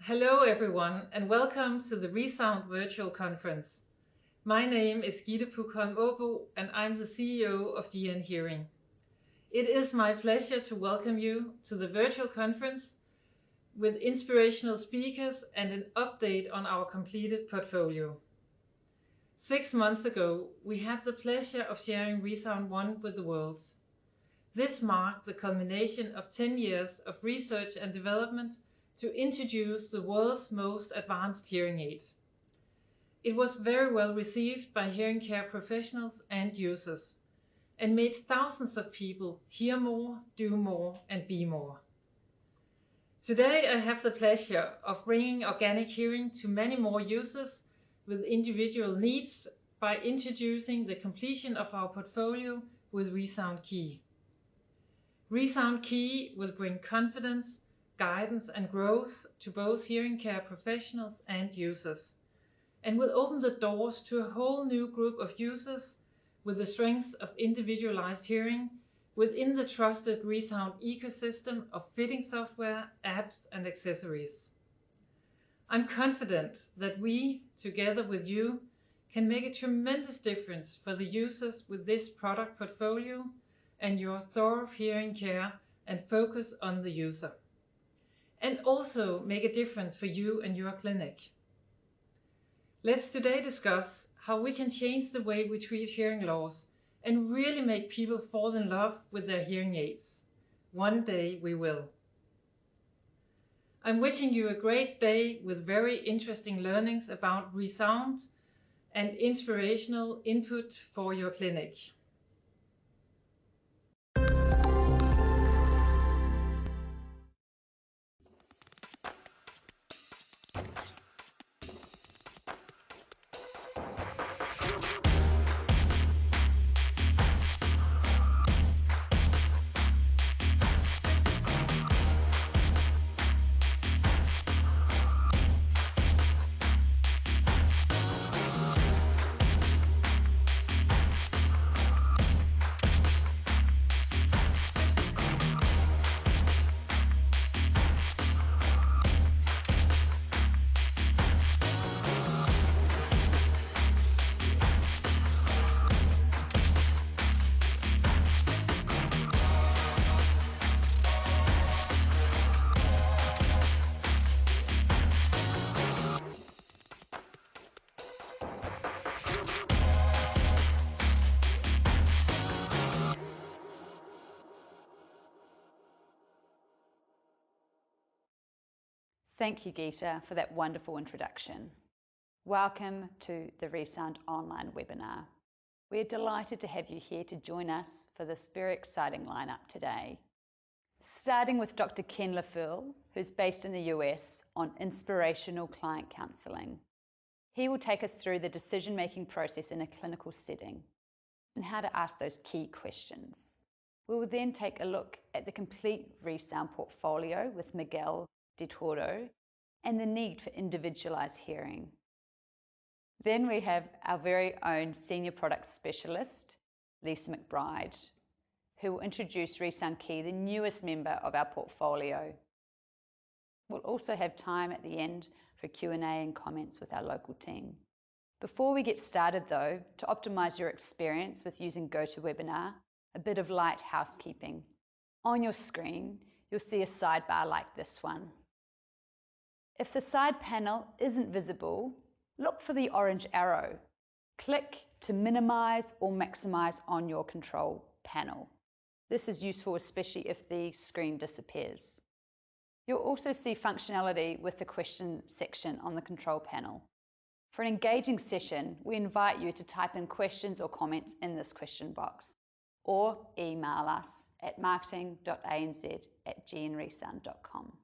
Hello everyone and welcome to the ReSound virtual conference. My name is Gitte and I'm the CEO of DN Hearing. It is my pleasure to welcome you to the virtual conference with inspirational speakers and an update on our completed portfolio. 6 months ago, we had the pleasure of sharing ReSound 1 with the world. This marked the culmination of 10 years of research and development to introduce the world's most advanced hearing aid. It was very well received by hearing care professionals and users, and made thousands of people hear more, do more, and be more. Today I have the pleasure of bringing organic hearing to many more users with individual needs by introducing the completion of our portfolio with ReSound Key. ReSound Key will bring confidence, guidance and growth to both hearing care professionals and users, and will open the doors to a whole new group of users with the strengths of individualized hearing within the trusted ReSound ecosystem of fitting software, apps and accessories. I'm confident that we, together with you, can make a tremendous difference for the users with this product portfolio and your thorough hearing care and focus on the user, and also make a difference for you and your clinic. Let's today discuss how we can change the way we treat hearing loss and really make people fall in love with their hearing aids. One day we will. I'm wishing you a great day with very interesting learnings about ReSound and inspirational input for your clinic. Thank you, Gitte, for that wonderful introduction. Welcome to the ReSound online webinar. We're delighted to have you here to join us for this very exciting lineup today. Starting with Dr. Ken LaFerle, who's based in the US, on inspirational client counselling. He will take us through the decision-making process in a clinical setting and how to ask those key questions. We will then take a look at the complete ReSound portfolio with Miguel Toro and the need for individualized hearing. Then we have our very own senior product specialist, Lisa McBride, who will introduce ReSound Key, the newest member of our portfolio. We'll also have time at the end for Q&A and comments with our local team. Before we get started though, to optimize your experience with using GoToWebinar, a bit of light housekeeping. On your screen, you'll see a sidebar like this one. If the side panel isn't visible, look for the orange arrow. Click to minimize or maximize on your control panel. This is useful especially if the screen disappears. You'll also see functionality with the question section on the control panel. For an engaging session, we invite you to type in questions or comments in this question box, or email us at marketing.anz@gnresound.com.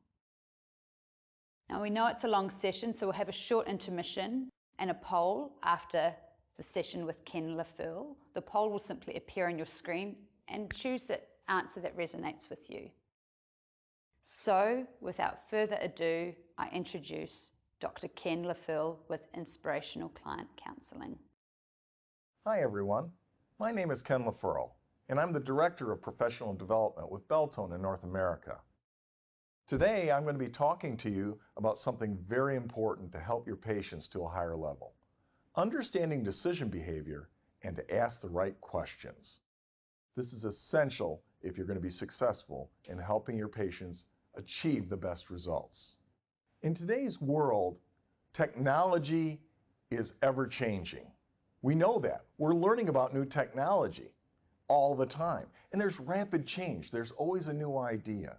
Now we know it's a long session, so we'll have a short intermission and a poll after the session with Ken LaFerle. The poll will simply appear on your screen and choose the answer that resonates with you. So without further ado, I introduce Dr. Ken LaFerle with Inspirational Client Counselling. Hi everyone, my name is Ken LaFerle, and I'm the Director of Professional Development with Beltone in North America. Today, I'm going to be talking to you about something very important to help your patients to a higher level. Understanding decision behavior and to ask the right questions. This is essential if you're going to be successful in helping your patients achieve the best results. In today's world, technology is ever changing. We know that. We're learning about new technology all the time. And there's rapid change. There's always a new idea.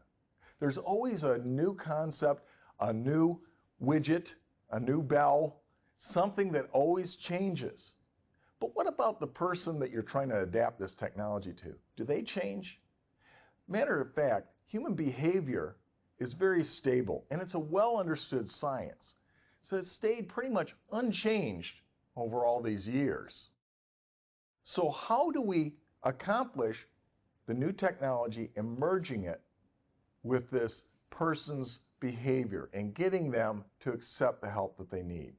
There's always a new concept, a new widget, a new bell, something that always changes. But what about the person that you're trying to adapt this technology to? Do they change? Matter of fact, human behavior is very stable, and it's a well-understood science. So it's stayed pretty much unchanged over all these years. So how do we accomplish the new technology and merging it with this person's behavior and getting them to accept the help that they need?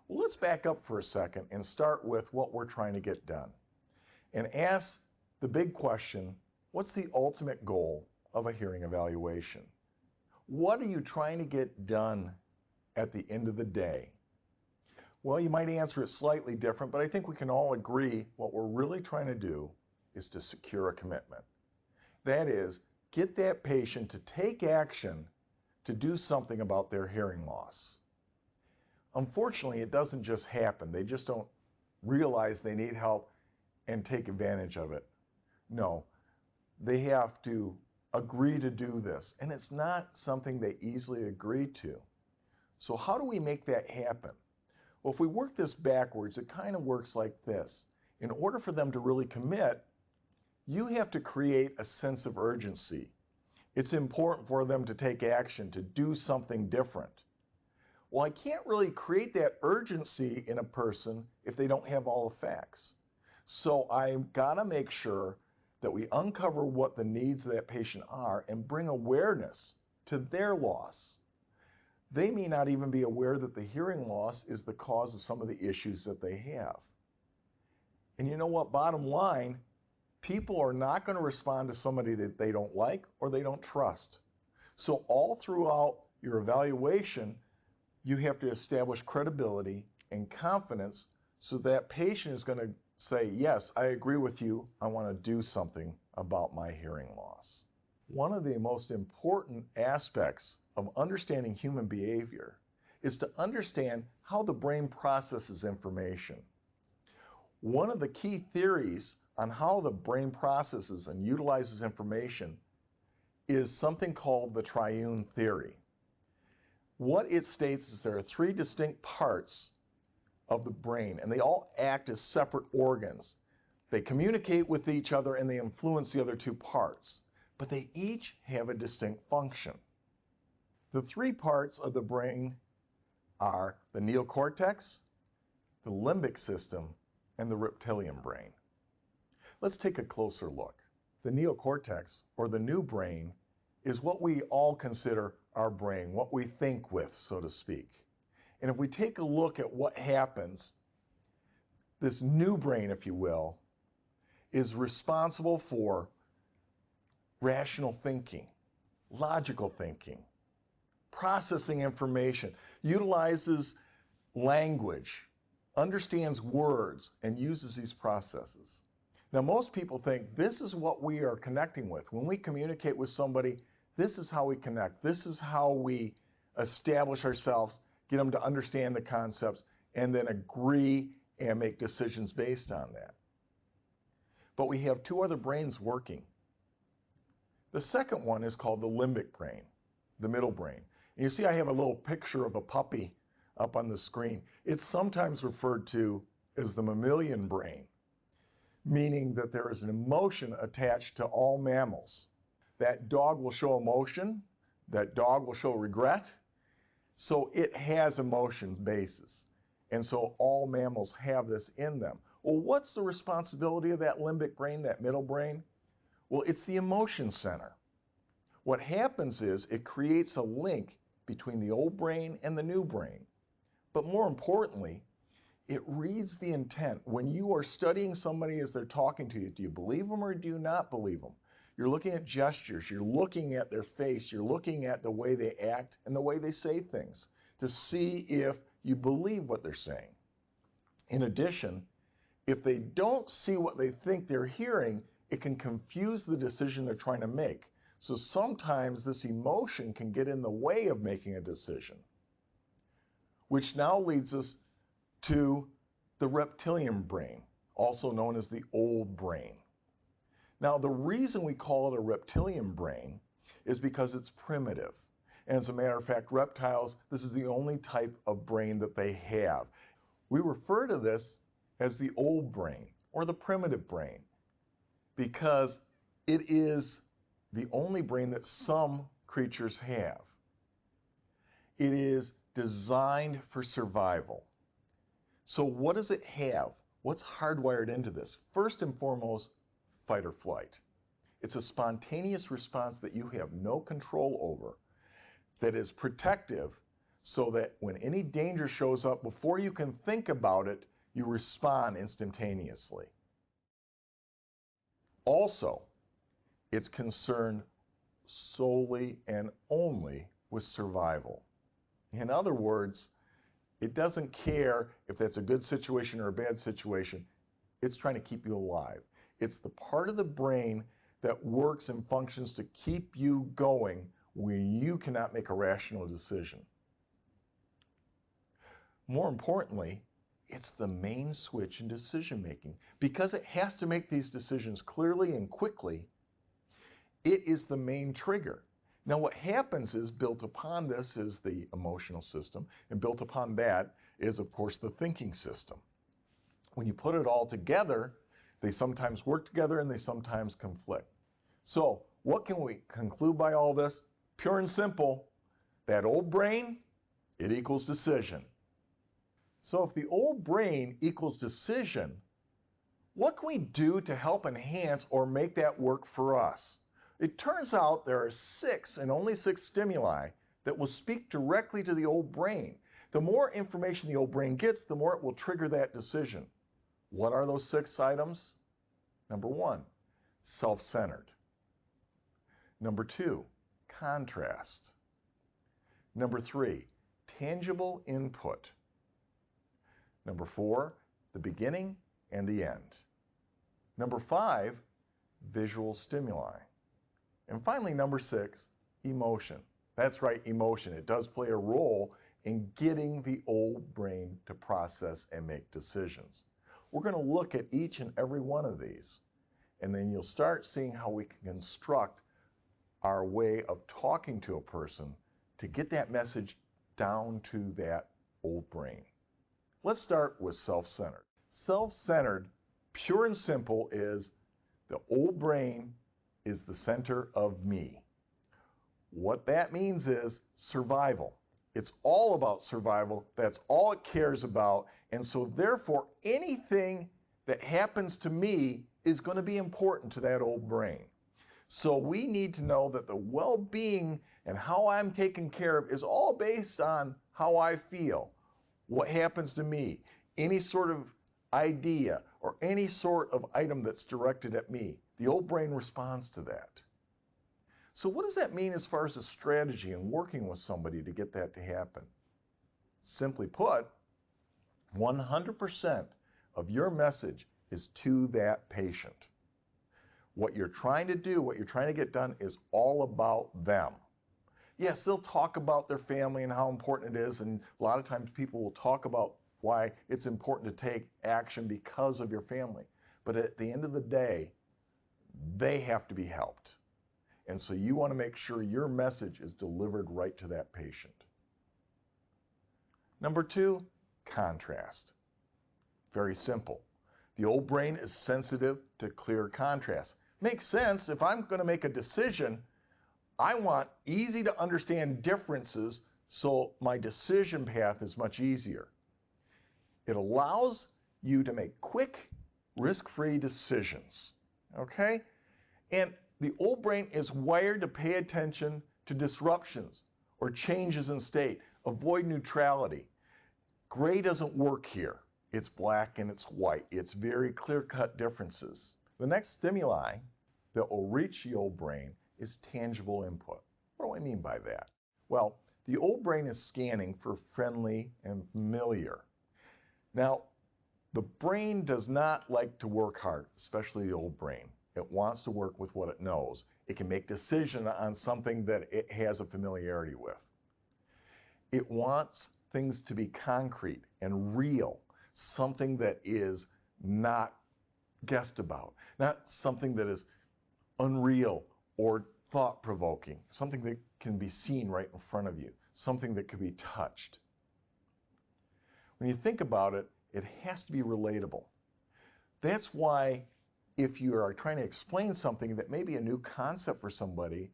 Well, let's back up for a second and start with what we're trying to get done and ask the big question, what's the ultimate goal of a hearing evaluation? What are you trying to get done at the end of the day? Well, you might answer it slightly different, but I think we can all agree what we're really trying to do is to secure a commitment. That is, get that patient to take action to do something about their hearing loss. Unfortunately, it doesn't just happen. They just don't realize they need help and take advantage of it. No, they have to agree to do this, and it's not something they easily agree to. So how do we make that happen? Well, if we work this backwards, it kind of works like this. In order for them to really commit, you have to create a sense of urgency. It's important for them to take action, to do something different. Well, I can't really create that urgency in a person if they don't have all the facts. So I've got to make sure that we uncover what the needs of that patient are and bring awareness to their loss. They may not even be aware that the hearing loss is the cause of some of the issues that they have. And you know what? Bottom line, people are not going to respond to somebody that they don't like or they don't trust. So all throughout your evaluation, you have to establish credibility and confidence so that patient is going to say, yes, I agree with you. I want to do something about my hearing loss. One of the most important aspects of understanding human behavior is to understand how the brain processes information. One of the key theories on how the brain processes and utilizes information is something called the triune theory. What it states is there are three distinct parts of the brain, and they all act as separate organs. They communicate with each other and they influence the other two parts, but they each have a distinct function. The three parts of the brain are the neocortex, the limbic system, and the reptilian brain. Let's take a closer look. The neocortex, or the new brain, is what we all consider our brain, what we think with, so to speak. And if we take a look at what happens, this new brain, if you will, is responsible for rational thinking, logical thinking, processing information, utilizes language, understands words, and uses these processes. Now, most people think this is what we are connecting with. When we communicate with somebody, this is how we connect. This is how we establish ourselves, get them to understand the concepts, and then agree and make decisions based on that. But we have two other brains working. The second one is called the limbic brain, the middle brain. And you see I have a little picture of a puppy up on the screen. It's sometimes referred to as the mammalian brain, meaning that there is an emotion attached to all mammals. That dog will show emotion, that dog will show regret, so it has emotion basis. And so all mammals have this in them. Well, what's the responsibility of that limbic brain, that middle brain? Well, it's the emotion center. What happens is it creates a link between the old brain and the new brain. But more importantly, it reads the intent. When you are studying somebody as they're talking to you, do you believe them or do you not believe them? You're looking at gestures, you're looking at their face, you're looking at the way they act and the way they say things to see if you believe what they're saying. In addition, if they don't see what they think they're hearing, it can confuse the decision they're trying to make. So sometimes this emotion can get in the way of making a decision, which now leads us to the reptilian brain, also known as the old brain. Now, the reason we call it a reptilian brain is because it's primitive. And as a matter of fact, reptiles, this is the only type of brain that they have. We refer to this as the old brain or the primitive brain because it is the only brain that some creatures have. It is designed for survival. So what does it have? What's hardwired into this? First and foremost, fight or flight. It's a spontaneous response that you have no control over, that is protective, so that when any danger shows up, before you can think about it, you respond instantaneously. Also, it's concerned solely and only with survival. In other words, it doesn't care if that's a good situation or a bad situation. It's trying to keep you alive. It's the part of the brain that works and functions to keep you going when you cannot make a rational decision. More importantly, it's the main switch in decision making. Because it has to make these decisions clearly and quickly, it is the main trigger. Now what happens is, built upon this is the emotional system, and built upon that is, of course, the thinking system. When you put it all together, they sometimes work together and they sometimes conflict. So what can we conclude by all this? Pure and simple, that old brain, it equals decision. So if the old brain equals decision, what can we do to help enhance or make that work for us? It turns out there are 6 and only 6 stimuli that will speak directly to the old brain. The more information the old brain gets, the more it will trigger that decision. What are those 6 items? Number 1, self-centered. Number 2, contrast. Number 3, tangible input. Number 4, the beginning and the end. Number 5, visual stimuli. And finally, number 6, emotion. That's right, emotion. It does play a role in getting the old brain to process and make decisions. We're going to look at each and every one of these, and then you'll start seeing how we can construct our way of talking to a person to get that message down to that old brain. Let's start with self-centered. Self-centered, pure and simple, is the old brain is the center of me. What that means is survival. It's all about survival. That's all it cares about. And so therefore, anything that happens to me is going to be important to that old brain. So we need to know that the well-being and how I'm taken care of is all based on how I feel, what happens to me, any sort of idea or any sort of item that's directed at me. The old brain responds to that. So what does that mean as far as a strategy in working with somebody to get that to happen? Simply put, 100% of your message is to that patient. What you're trying to do, what you're trying to get done is all about them. Yes, they'll talk about their family and how important it is, and a lot of times people will talk about why it's important to take action because of your family. But at the end of the day, they have to be helped. And so you want to make sure your message is delivered right to that patient. Number 2, contrast. Very simple. The old brain is sensitive to clear contrast. Makes sense. If I'm going to make a decision, I want easy to understand differences so my decision path is much easier. It allows you to make quick, risk-free decisions. Okay? And the old brain is wired to pay attention to disruptions or changes in state, avoid neutrality. Gray doesn't work here. It's black and it's white. It's very clear-cut differences. The next stimuli that will reach the old brain is tangible input. What do I mean by that? Well, the old brain is scanning for friendly and familiar. Now, the brain does not like to work hard, especially the old brain. It wants to work with what it knows. It can make decisions on something that it has a familiarity with. It wants things to be concrete and real, something that is not guessed about, not something that is unreal or thought-provoking, something that can be seen right in front of you, something that can be touched. When you think about it, it has to be relatable. That's why if you are trying to explain something that may be a new concept for somebody,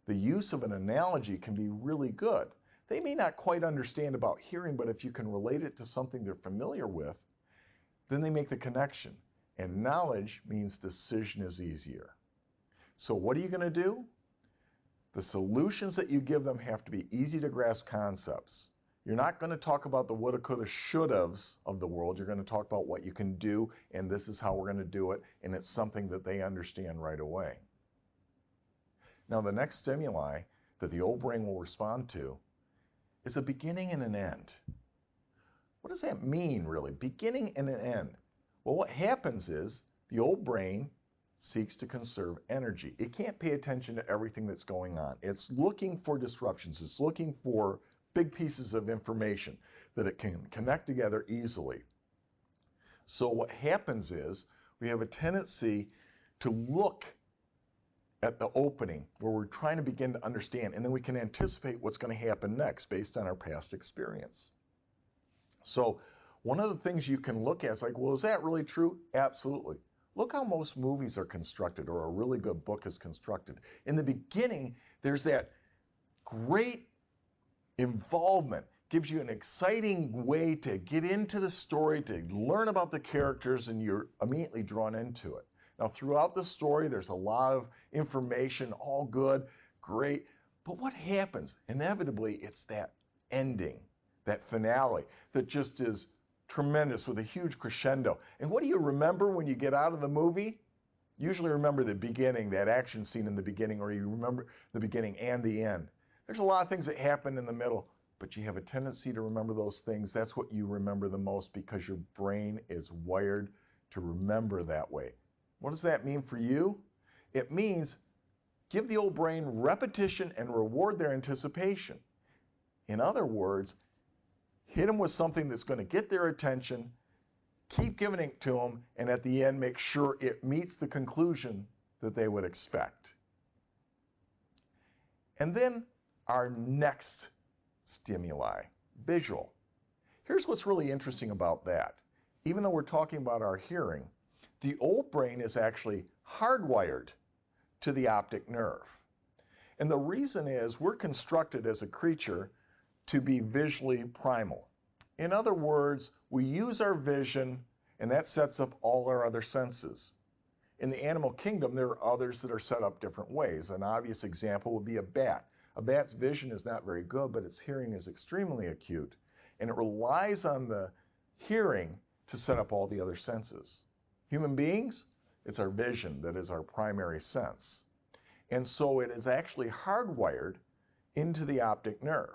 the use of an analogy can be really good. They may not quite understand about hearing, but if you can relate it to something they're familiar with, then they make the connection. And knowledge means decision is easier. So what are you going to do? The solutions that you give them have to be easy to grasp concepts. You're not going to talk about the woulda, coulda, shouldas of the world. You're going to talk about what you can do, and this is how we're going to do it, and it's something that they understand right away. Now, the next stimuli that the old brain will respond to is a beginning and an end. What does that mean, really? Beginning and an end. Well, what happens is the old brain seeks to conserve energy. It can't pay attention to everything that's going on. It's looking for disruptions. It's looking for big pieces of information that it can connect together easily. So what happens is we have a tendency to look at the opening where we're trying to begin to understand, and then we can anticipate what's going to happen next based on our past experience. So one of the things you can look at is like, well, is that really true? Absolutely. Look how most movies are constructed, or a really good book is constructed. In the beginning, there's that great involvement, gives you an exciting way to get into the story, to learn about the characters, and you're immediately drawn into it. Now, throughout the story, there's a lot of information, all good, great, but what happens? Inevitably, it's that ending, that finale, that just is tremendous with a huge crescendo. And what do you remember when you get out of the movie? You usually remember the beginning, that action scene in the beginning, or you remember the beginning and the end. There's a lot of things that happen in the middle, but you have a tendency to remember those things. That's what you remember the most because your brain is wired to remember that way. What does that mean for you? It means give the old brain repetition and reward their anticipation. In other words, hit them with something that's going to get their attention, keep giving it to them, and at the end, make sure it meets the conclusion that they would expect. And then our next stimuli, visual. Here's what's really interesting about that. Even though we're talking about our hearing, the old brain is actually hardwired to the optic nerve. And the reason is we're constructed as a creature to be visually primal. In other words, we use our vision, and that sets up all our other senses. In the animal kingdom, there are others that are set up different ways. An obvious example would be a bat. A bat's vision is not very good, but its hearing is extremely acute, and it relies on the hearing to set up all the other senses. Human beings, it's our vision that is our primary sense. And so it is actually hardwired into the optic nerve.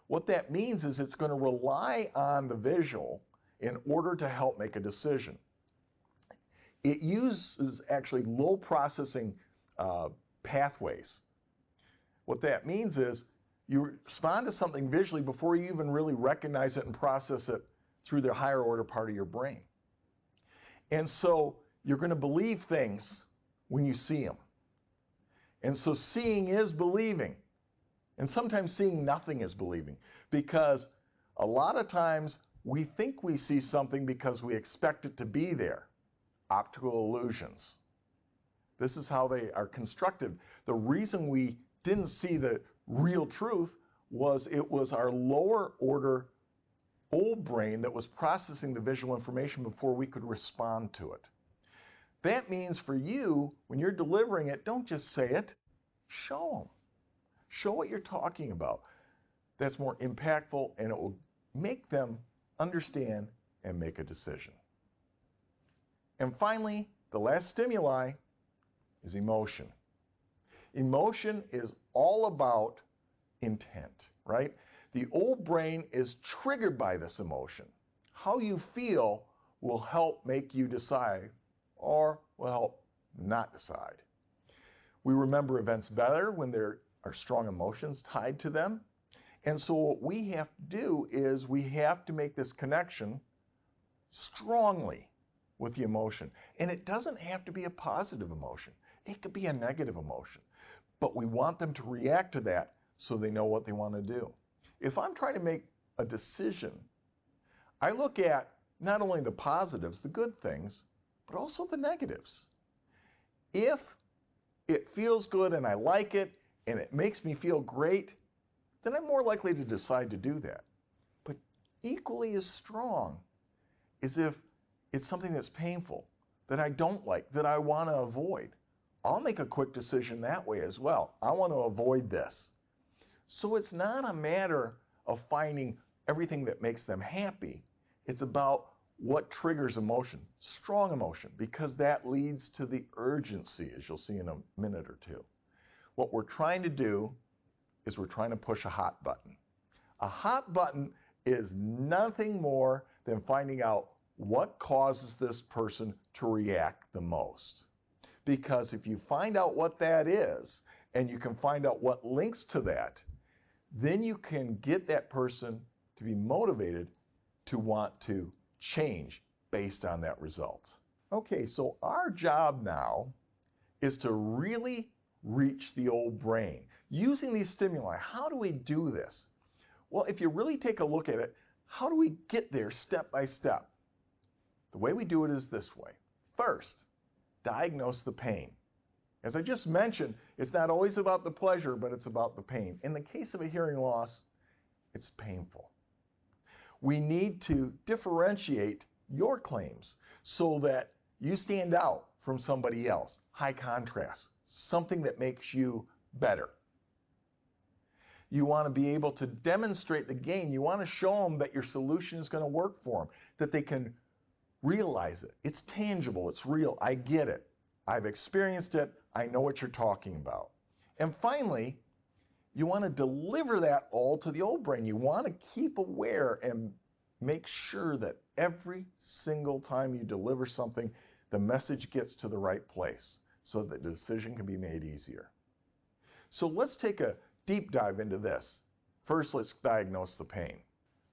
What that means is it's going to rely on the visual in order to help make a decision. It uses actually low processing pathways. What that means is you respond to something visually before you even really recognize it and process it through the higher order part of your brain. And so you're going to believe things when you see them. And so seeing is believing. And sometimes seeing nothing is believing, because a lot of times we think we see something because we expect it to be there. Optical illusions. This is how they are constructed. The reason we didn't see the real truth was it was our lower order old brain that was processing the visual information before we could respond to it. That means for you, when you're delivering it, don't just say it, show them. Show what you're talking about. That's more impactful, and it will make them understand and make a decision. And finally, the last stimuli is emotion. Emotion is all about intent, right? The old brain is triggered by this emotion. How you feel will help make you decide or will help not decide. We remember events better when there are strong emotions tied to them. And so what we have to do is we have to make this connection strongly with the emotion. And it doesn't have to be a positive emotion. It could be a negative emotion. But we want them to react to that so they know what they want to do. If I'm trying to make a decision, I look at not only the positives, the good things, but also the negatives. If it feels good and I like it and it makes me feel great, then I'm more likely to decide to do that. But equally as strong is if it's something that's painful, that I don't like, that I want to avoid. I'll make a quick decision that way as well. I want to avoid this. So it's not a matter of finding everything that makes them happy. It's about what triggers emotion, strong emotion, because that leads to the urgency, as you'll see in a minute or two. What we're trying to do is we're trying to push a hot button. A hot button is nothing more than finding out what causes this person to react the most. Because if you find out what that is, and you can find out what links to that, then you can get that person to be motivated to want to change based on that result. Okay, so our job now is to really reach the old brain. Using these stimuli, how do we do this? Well, if you really take a look at it, how do we get there step by step? The way we do it is this way. First, diagnose the pain. As I just mentioned, it's not always about the pleasure, but it's about the pain. In the case of a hearing loss, it's painful. We need to differentiate your claims so that you stand out from somebody else. High contrast, something that makes you better. You want to be able to demonstrate the gain. You want to show them that your solution is going to work for them, that they can realize it. It's tangible, it's real, I get it. I've experienced it, I know what you're talking about. And finally, you want to deliver that all to the old brain. You want to keep aware and make sure that every single time you deliver something, the message gets to the right place so that the decision can be made easier. So let's take a deep dive into this. First, let's diagnose the pain.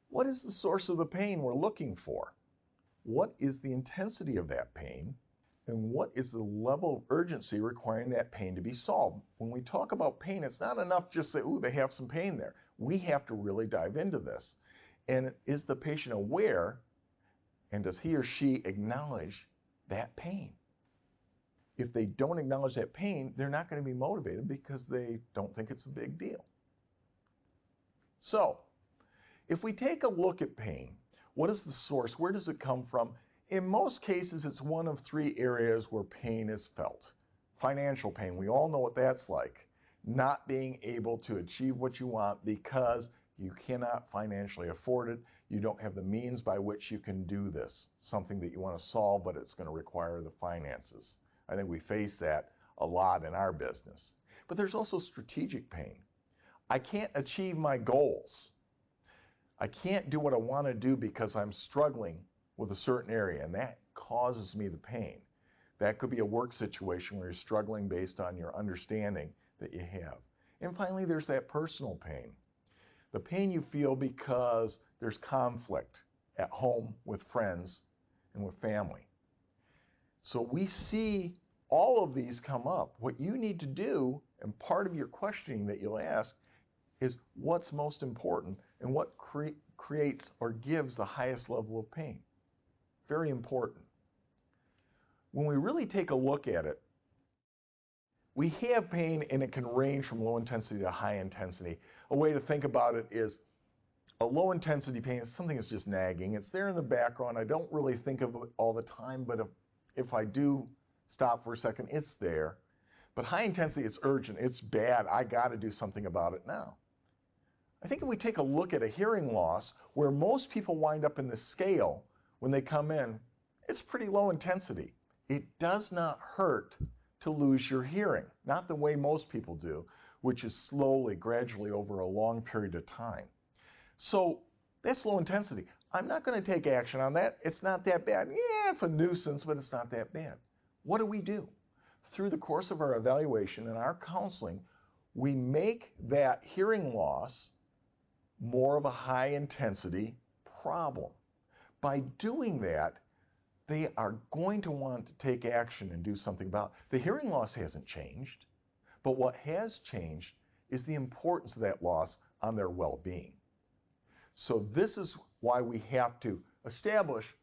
What is the source of the pain we're looking for? What is the intensity of that pain? And what is the level of urgency requiring that pain to be solved? When we talk about pain, it's not enough just to say, ooh, they have some pain there. We have to really dive into this. And is the patient aware, and does he or she acknowledge that pain? If they don't acknowledge that pain, they're not going to be motivated because they don't think it's a big deal. So, if we take a look at pain, what is the source? Where does it come from? In most cases, it's one of three areas where pain is felt. Financial pain, we all know what that's like. Not being able to achieve what you want because you cannot financially afford it. You don't have the means by which you can do this. Something that you want to solve, but it's going to require the finances. I think we face that a lot in our business. But there's also strategic pain. I can't achieve my goals. I can't do what I want to do because I'm struggling with a certain area, and that causes me the pain. That could be a work situation where you're struggling based on your understanding that you have. And finally, there's that personal pain. The pain you feel because there's conflict at home with friends and with family. So we see all of these come up. What you need to do, and part of your questioning that you'll ask, is what's most important and what creates or gives the highest level of pain. Very important. When we really take a look at it, we have pain and it can range from low intensity to high intensity. A way to think about it is a low intensity pain is something that's just nagging. It's there in the background. I don't really think of it all the time, but if I do stop for a second, it's there. But high intensity, it's urgent, it's bad, I gotta do something about it now. I think if we take a look at a hearing loss, where most people wind up in the scale when they come in, it's pretty low intensity. It does not hurt to lose your hearing, not the way most people do, which is slowly, gradually over a long period of time. So that's low intensity. I'm not going to take action on that. It's not that bad. Yeah, it's a nuisance, but it's not that bad. What do? Through the course of our evaluation and our counseling, we make that hearing loss more of a high intensity problem. By doing that, they are going to want to take action and do something about it. The hearing loss hasn't changed, but what has changed is the importance of that loss on their well-being. So this is why we have to establish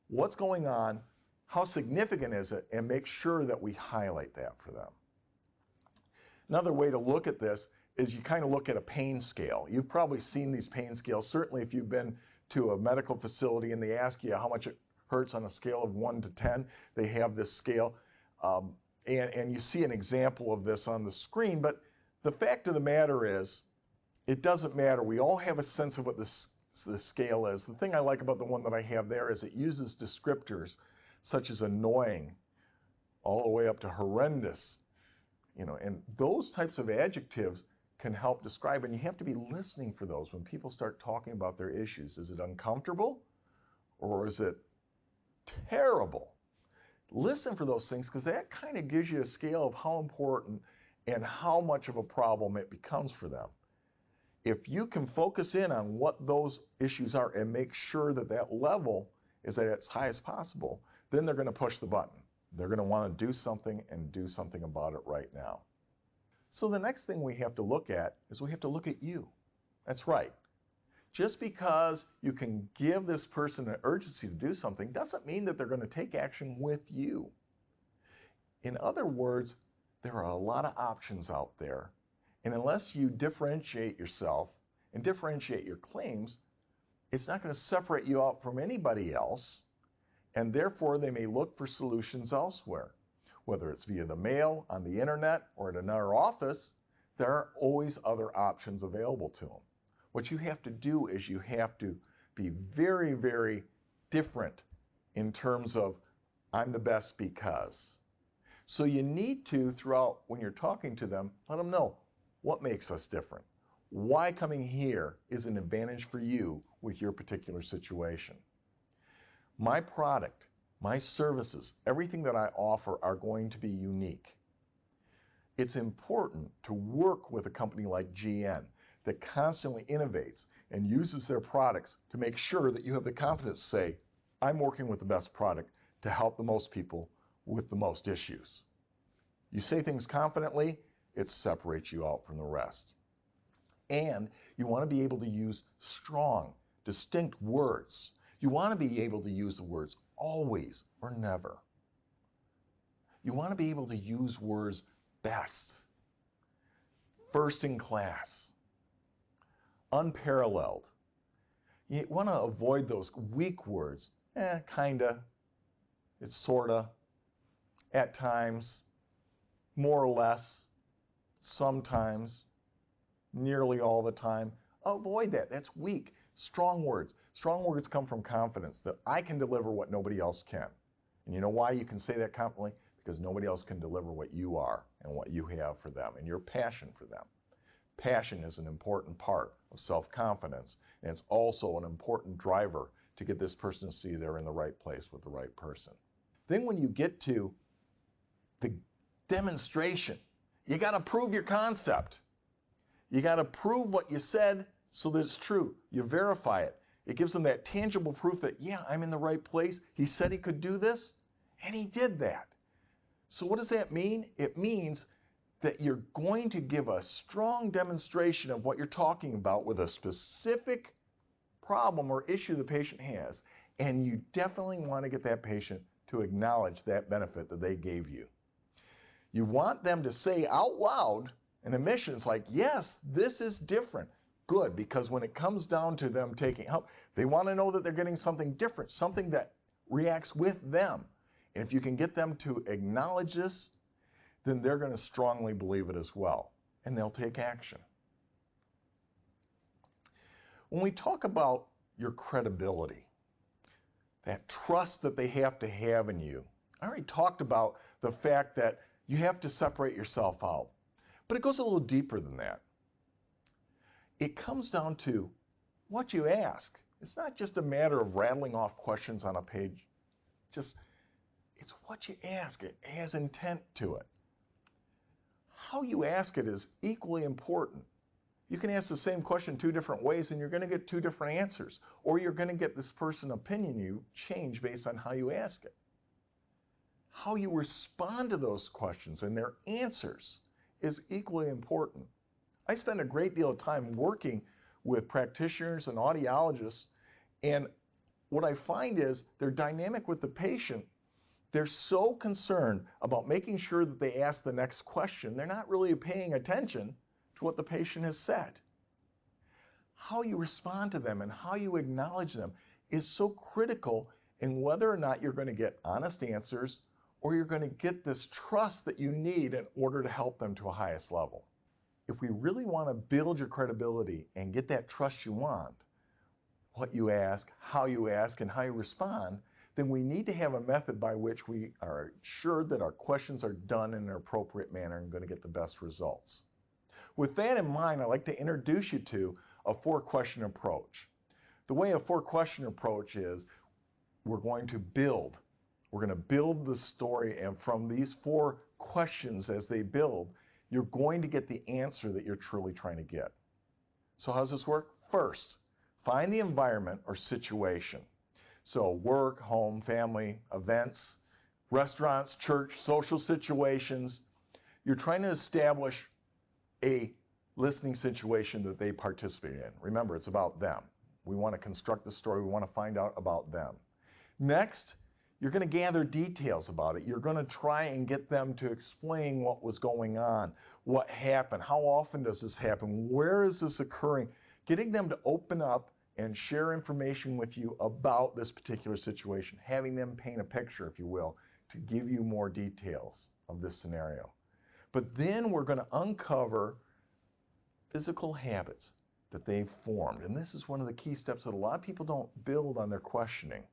what's going on, how significant is it, and make sure that we highlight that for them. Another way to look at this is you kind of look at a pain scale. You've probably seen these pain scales. Certainly if you've been to a medical facility and they ask you how much it hurts on a scale of 1 to 10, they have this scale. And you see an example of this on the screen, but the fact of the matter is, it doesn't matter. We all have a sense of what the scale is. The thing I like about the one that I have there is it uses descriptors such as annoying, all the way up to horrendous, and those types of adjectives can help describe, and you have to be listening for those when people start talking about their issues. Is it uncomfortable or is it terrible? Listen for those things because that kind of gives you a scale of how important and how much of a problem it becomes for them. If you can focus in on what those issues are and make sure that that level is at its highest possible, then they're going to push the button. They're going to want to do something and do something about it right now. So the next thing we have to look at is we have to look at you. That's right. Just because you can give this person an urgency to do something doesn't mean that they're going to take action with you. In other words, there are a lot of options out there, and unless you differentiate yourself and differentiate your claims, it's not going to separate you out from anybody else, and therefore they may look for solutions elsewhere. Whether it's via the mail, on the internet, or at another office, there are always other options available to them. What you have to do is you have to be very, very different in terms of, I'm the best because. So you need to, throughout, when you're talking to them, let them know what makes us different. Why coming here is an advantage for you with your particular situation. My product, my services, everything that I offer are going to be unique. It's important to work with a company like GN that constantly innovates and uses their products to make sure that you have the confidence to say, I'm working with the best product to help the most people with the most issues. You say things confidently, it separates you out from the rest. And you want to be able to use strong, distinct words. You want to be able to use the words always or never. You want to be able to use words best, first in class, unparalleled. You want to avoid those weak words. Kinda, it's sorta, at times, more or less, sometimes, nearly all the time. Avoid that. That's weak. Strong words. Strong words come from confidence that I can deliver what nobody else can. And you know why you can say that confidently? Because nobody else can deliver what you are and what you have for them and your passion for them. Passion is an important part of self-confidence, and it's also an important driver to get this person to see they're in the right place with the right person. Then when you get to the demonstration, you got to prove your concept. You got to prove what you said so that it's true. You verify it. It gives them that tangible proof that, yeah, I'm in the right place. He said he could do this, and he did that. So what does that mean? It means that you're going to give a strong demonstration of what you're talking about with a specific problem or issue the patient has, and you definitely want to get that patient to acknowledge that benefit that they gave you. You want them to say out loud an admission, it's like, yes, this is different. Good, because when it comes down to them taking help, they want to know that they're getting something different, something that reacts with them. And if you can get them to acknowledge this, then they're going to strongly believe it as well, and they'll take action. When we talk about your credibility, that trust that they have to have in you, I already talked about the fact that You have to separate yourself out. But it goes a little deeper than that. It comes down to what you ask. It's not just a matter of rattling off questions on a page. It's what you ask. It has intent to it. How you ask it is equally important. You can ask the same question 2 different ways and you're going to get 2 different answers. Or you're going to get this person's opinion you change based on how you ask it. How you respond to those questions and their answers is equally important. I spend a great deal of time working with practitioners and audiologists, and what I find is they're dynamic with the patient. They're so concerned about making sure that they ask the next question, they're not really paying attention to what the patient has said. How you respond to them and how you acknowledge them is so critical in whether or not you're going to get honest answers or you're going to get this trust that you need in order to help them to a highest level. If we really want to build your credibility and get that trust you want, what you ask, and how you respond, then we need to have a method by which we are assured that our questions are done in an appropriate manner and going to get the best results. With that in mind, I'd like to introduce you to a 4-question approach. The way a 4-question approach is, we're going to build the story, and from these 4 questions as they build, you're going to get the answer that you're truly trying to get. So how does this work? First, find the environment or situation. So work, home, family, events, restaurants, church, social situations. You're trying to establish a listening situation that they participate in. Remember, it's about them. We want to construct the story. We want to find out about them. Next, you're going to gather details about it. You're going to try and get them to explain what was going on, what happened, how often does this happen, where is this occurring, getting them to open up and share information with you about this particular situation, having them paint a picture, if you will, to give you more details of this scenario. But then we're going to uncover physical habits that they've formed. And this is one of the key steps that a lot of people don't build on their questioning.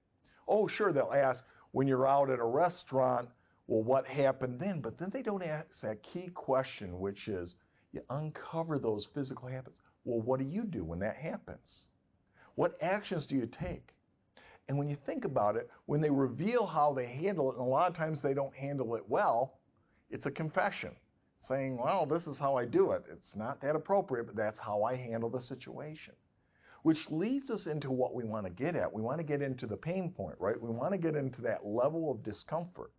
Oh, sure, they'll ask, when you're out at a restaurant, well, what happened then? But then they don't ask that key question, which is, you uncover those physical habits. Well, what do you do when that happens? What actions do you take? And when you think about it, when they reveal how they handle it, and a lot of times they don't handle it well, it's a confession, saying, well, this is how I do it. It's not that appropriate, but that's how I handle the situation. Which leads us into what we want to get at. We want to get into the pain point, right? We want to get into that level of discomfort,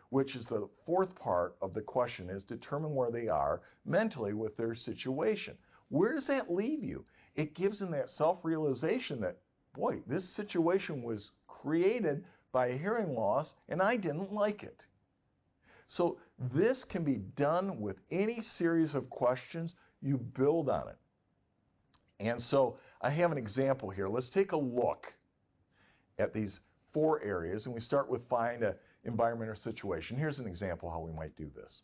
which is the 4th part of the question, is determine where they are mentally with their situation. Where does that leave you? It gives them that self-realization that, boy, this situation was created by a hearing loss and I didn't like it. So this can be done with any series of questions. You build on it. And so I have an example here. Let's take a look at these 4 areas, and we start with find an environment or situation. Here's an example how we might do this.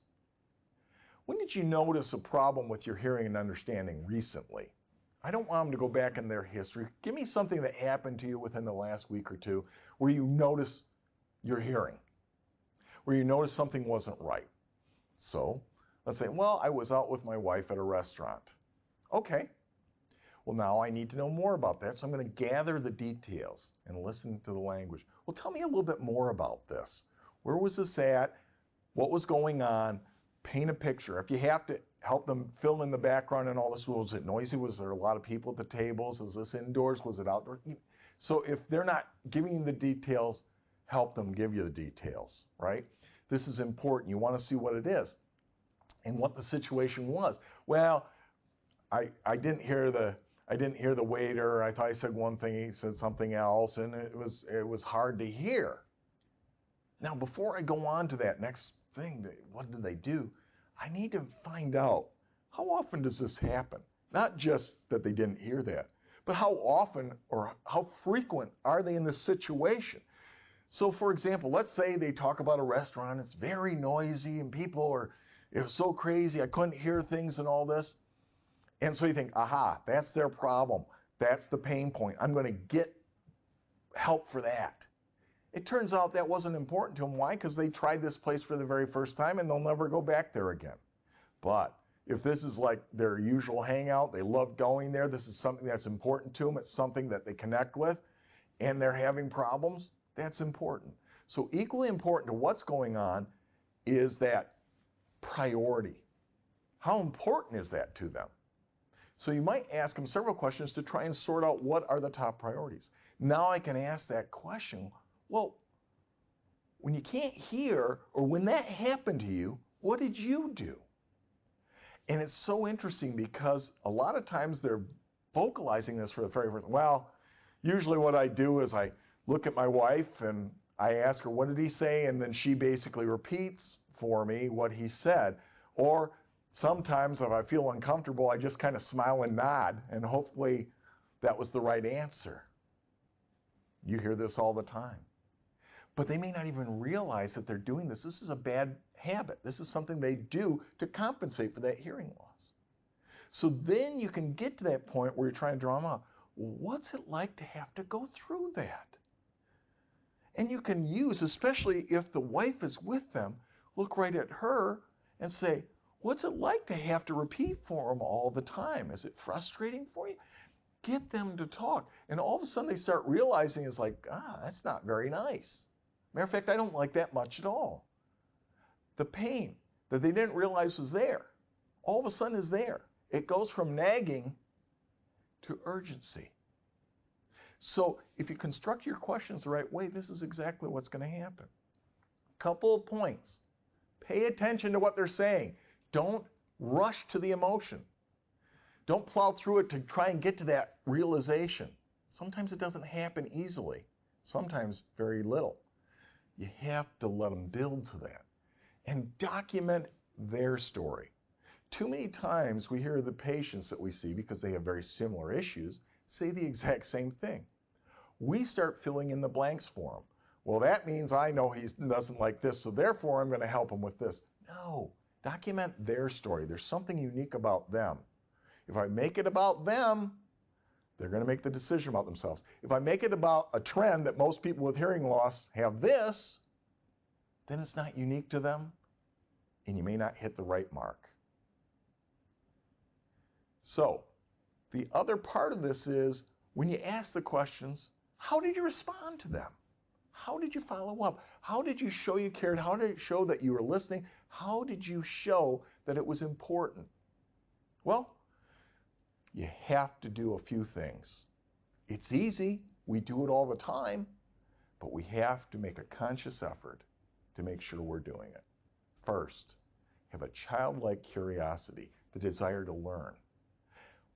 When did you notice a problem with your hearing and understanding recently? I don't want them to go back in their history. Give me something that happened to you within the last week or 2 where you noticed your hearing, where you noticed something wasn't right. So let's say, well, I was out with my wife at a restaurant. Okay. Well, now I need to know more about that, so I'm going to gather the details and listen to the language. Well, tell me a little bit more about this. Where was this at? What was going on? Paint a picture. If you have to help them fill in the background and all this, was it noisy? Was there a lot of people at the tables? Was this indoors? Was it outdoors? So if they're not giving you the details, help them give you the details, right? This is important. You want to see what it is and what the situation was. Well, I didn't hear the waiter. I thought he said one thing, he said something else, and it was hard to hear. Now, before I go on to that next thing, what did they do? I need to find out, how often does this happen? Not just that they didn't hear that, but how often or how frequent are they in this situation? So for example, let's say they talk about a restaurant, it's very noisy and it was so crazy, I couldn't hear things and all this. And so you think, aha, that's their problem. That's the pain point. I'm going to get help for that. It turns out that wasn't important to them. Why? Because they tried this place for the very first time and they'll never go back there again. But if this is like their usual hangout, they love going there, this is something that's important to them, it's something that they connect with, and they're having problems, that's important. So equally important to what's going on is that priority. How important is that to them? So you might ask them several questions to try and sort out what are the top priorities. Now I can ask that question, well, when you can't hear or when that happened to you, what did you do? And it's so interesting because a lot of times they're vocalizing this for the very first time. Well, usually what I do is I look at my wife and I ask her, what did he say? And then she basically repeats for me what he said. Or sometimes if I feel uncomfortable, I just kind of smile and nod, and hopefully that was the right answer. You hear this all the time. But they may not even realize that they're doing this. This is a bad habit. This is something they do to compensate for that hearing loss. So then you can get to that point where you're trying to draw them out. Well, what's it like to have to go through that? And you can use, especially if the wife is with them, look right at her and say, what's it like to have to repeat for them all the time? Is it frustrating for you? Get them to talk. And all of a sudden they start realizing it's like, that's not very nice. Matter of fact, I don't like that much at all. The pain that they didn't realize was there, all of a sudden is there. It goes from nagging to urgency. So if you construct your questions the right way, this is exactly what's going to happen. Couple of points. Pay attention to what they're saying. Don't rush to the emotion. Don't plow through it to try and get to that realization. Sometimes it doesn't happen easily. Sometimes very little. You have to let them build to that and document their story. Too many times we hear the patients that we see, because they have very similar issues, say the exact same thing. We start filling in the blanks for them. Well, that means I know he doesn't like this, so therefore I'm going to help him with this. No, document their story. There's something unique about them. If I make it about them, they're going to make the decision about themselves. If I make it about a trend that most people with hearing loss have this, then it's not unique to them, and you may not hit the right mark. So, the other part of this is, when you ask the questions, how did you respond to them? How did you follow up? How did you show you cared? How did it show that you were listening? How did you show that it was important? Well, you have to do a few things. It's easy, we do it all the time, but we have to make a conscious effort to make sure we're doing it. First, have a childlike curiosity, the desire to learn.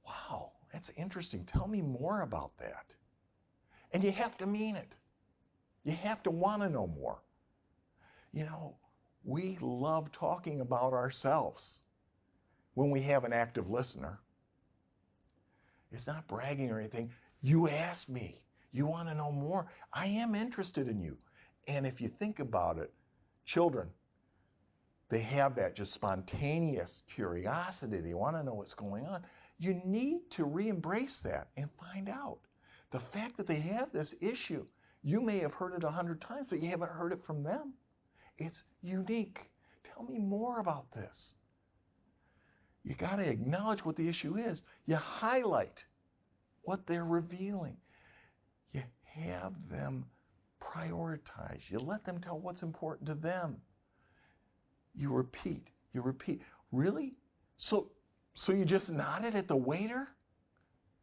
Wow, that's interesting. Tell me more about that. And you have to mean it. You have to want to know more. You know, we love talking about ourselves when we have an active listener. It's not bragging or anything. You asked me. You want to know more. I am interested in you. And if you think about it, children, they have that just spontaneous curiosity. They want to know what's going on. You need to re-embrace that and find out. The fact that they have this issue, you may have heard it 100 times, but you haven't heard it from them. It's unique. Tell me more about this. You got to acknowledge what the issue is. You highlight what they're revealing. You have them prioritize. You let them tell what's important to them. You repeat. You repeat. Really? So you just nodded at the waiter?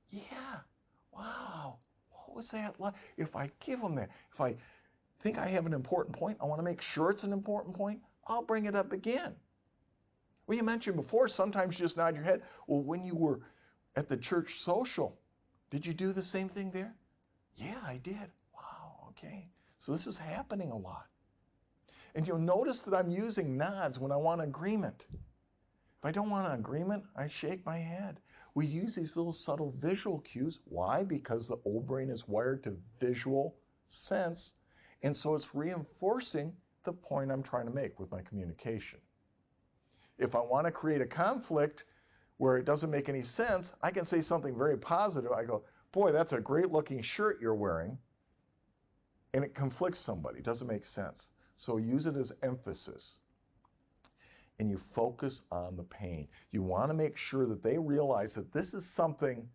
Yeah. Wow. What was that like? If I give them that, if I think I have an important point, I want to make sure it's an important point, I'll bring it up again. Well, you mentioned before, sometimes you just nod your head. Well, when you were at the church social, did you do the same thing there? Yeah, I did. Wow, okay. So this is happening a lot. And you'll notice that I'm using nods when I want agreement. If I don't want an agreement, I shake my head. We use these little subtle visual cues. Why? Because the old brain is wired to visual sense, and so it's reinforcing the point I'm trying to make with my communication. If I want to create a conflict where it doesn't make any sense, I can say something very positive. I go, boy, that's a great looking shirt you're wearing. and it conflicts somebody, it doesn't make sense. So use it as emphasis. And you focus on the pain. You want to make sure that they realize that this is something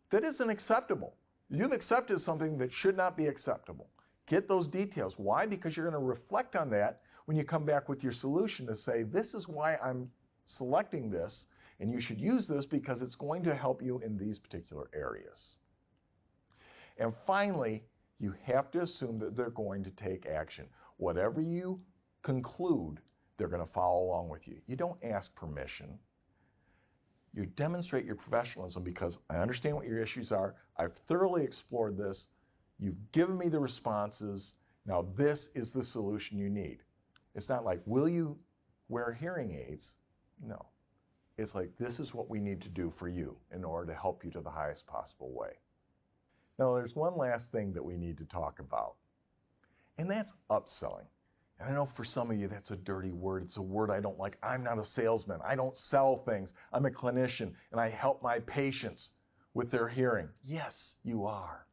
that isn't acceptable. You've accepted something that should not be acceptable. Get those details. Why? Because you're going to reflect on that when you come back with your solution to say, this is why I'm selecting this, and you should use this because it's going to help you in these particular areas. And finally, you have to assume that they're going to take action. Whatever you conclude, they're going to follow along with you. You don't ask permission. You demonstrate your professionalism because I understand what your issues are. I've thoroughly explored this. You've given me the responses. Now this is the solution you need. It's not like, will you wear hearing aids? No. It's like, this is what we need to do for you in order to help you to the highest possible way. Now there's one last thing that we need to talk about, and that's upselling. And I know for some of you that's a dirty word. It's a word I don't like. I'm not a salesman. I don't sell things. I'm a clinician and I help my patients with their hearing. Yes, you are.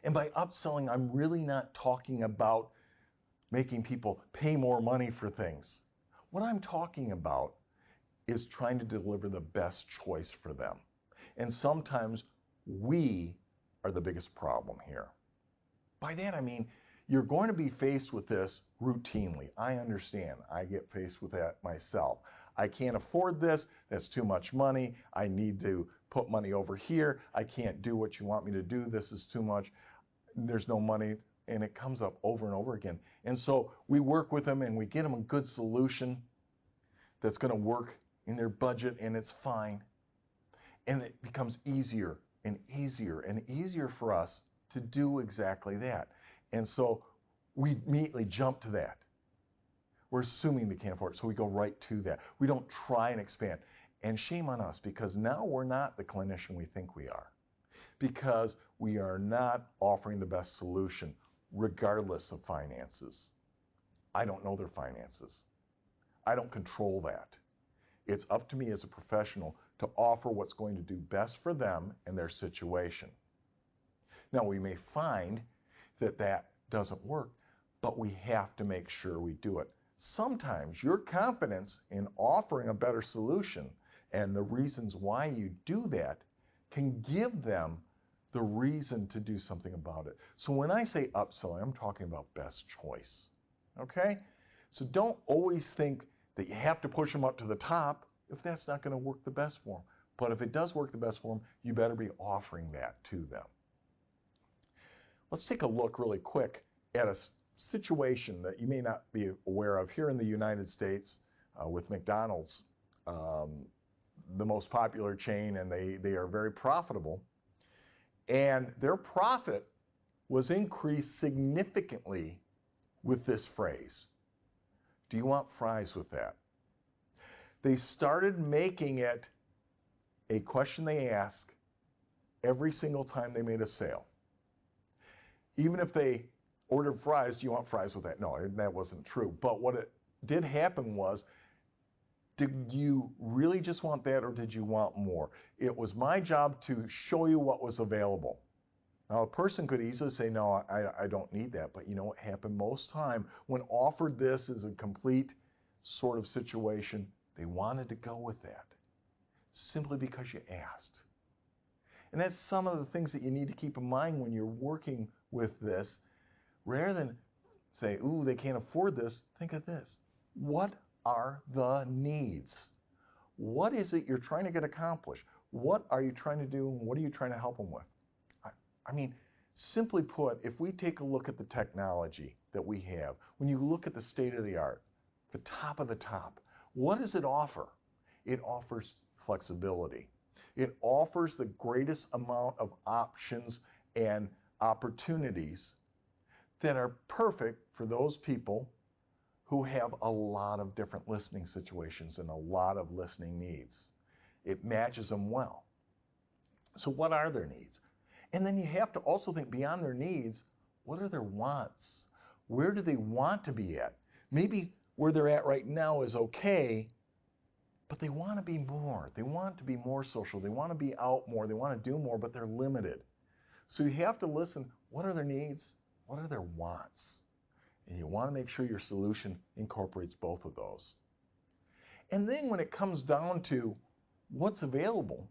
And by upselling, I'm really not talking about making people pay more money for things. What I'm talking about is trying to deliver the best choice for them. And sometimes we are the biggest problem here. By that I mean, you're going to be faced with this routinely. I understand. I get faced with that myself. I can't afford this. That's too much money. I need to put money over here. I can't do what you want me to do. This is too much. There's no money. And it comes up over and over again. And so we work with them and we get them a good solution that's going to work in their budget, and it's fine. And it becomes easier and easier and easier for us to do exactly that. And so we immediately jump to that. We're assuming they can't afford it, so we go right to that. We don't try and expand. And shame on us, because now we're not the clinician we think we are. Because we are not offering the best solution, regardless of finances. I don't know their finances. I don't control that. It's up to me as a professional to offer what's going to do best for them and their situation. Now, we may find that that doesn't work, but we have to make sure we do it. Sometimes your confidence in offering a better solution and the reasons why you do that can give them the reason to do something about it. So when I say upselling, I'm talking about best choice, okay? So don't always think that you have to push them up to the top if that's not going to work the best for them. But if it does work the best for them, you better be offering that to them. Let's take a look really quick at a situation that you may not be aware of here in the United States with McDonald's, the most popular chain, and they are very profitable. And their profit was increased significantly with this phrase. Do you want fries with that? They started making it a question they ask every single time they made a sale. Even if they ordered fries, do you want fries with that? No, that wasn't true. But what it did happen was, did you really just want that, or did you want more? It was my job to show you what was available. Now, a person could easily say, no, I don't need that. But you know what happened most time when offered this as a complete sort of situation, they wanted to go with that simply because you asked. And that's some of the things that you need to keep in mind when you're working with this. Rather than say, ooh, they can't afford this, think of this. What are the needs? What is it you're trying to get accomplished? What are you trying to do, and what are you trying to help them with? I mean, simply put, if we take a look at the technology that we have, when you look at the state of the art, the top of the top, what does it offer? It offers flexibility. It offers the greatest amount of options and opportunities that are perfect for those people who have a lot of different listening situations and a lot of listening needs. It matches them well. So what are their needs? And then you have to also think beyond their needs, what are their wants? Where do they want to be at? Maybe where they're at right now is okay, but they want to be more. They want to be more social. They want to be out more. They want to do more, but they're limited. So you have to listen, what are their needs? What are their wants? And you want to make sure your solution incorporates both of those. And then when it comes down to what's available,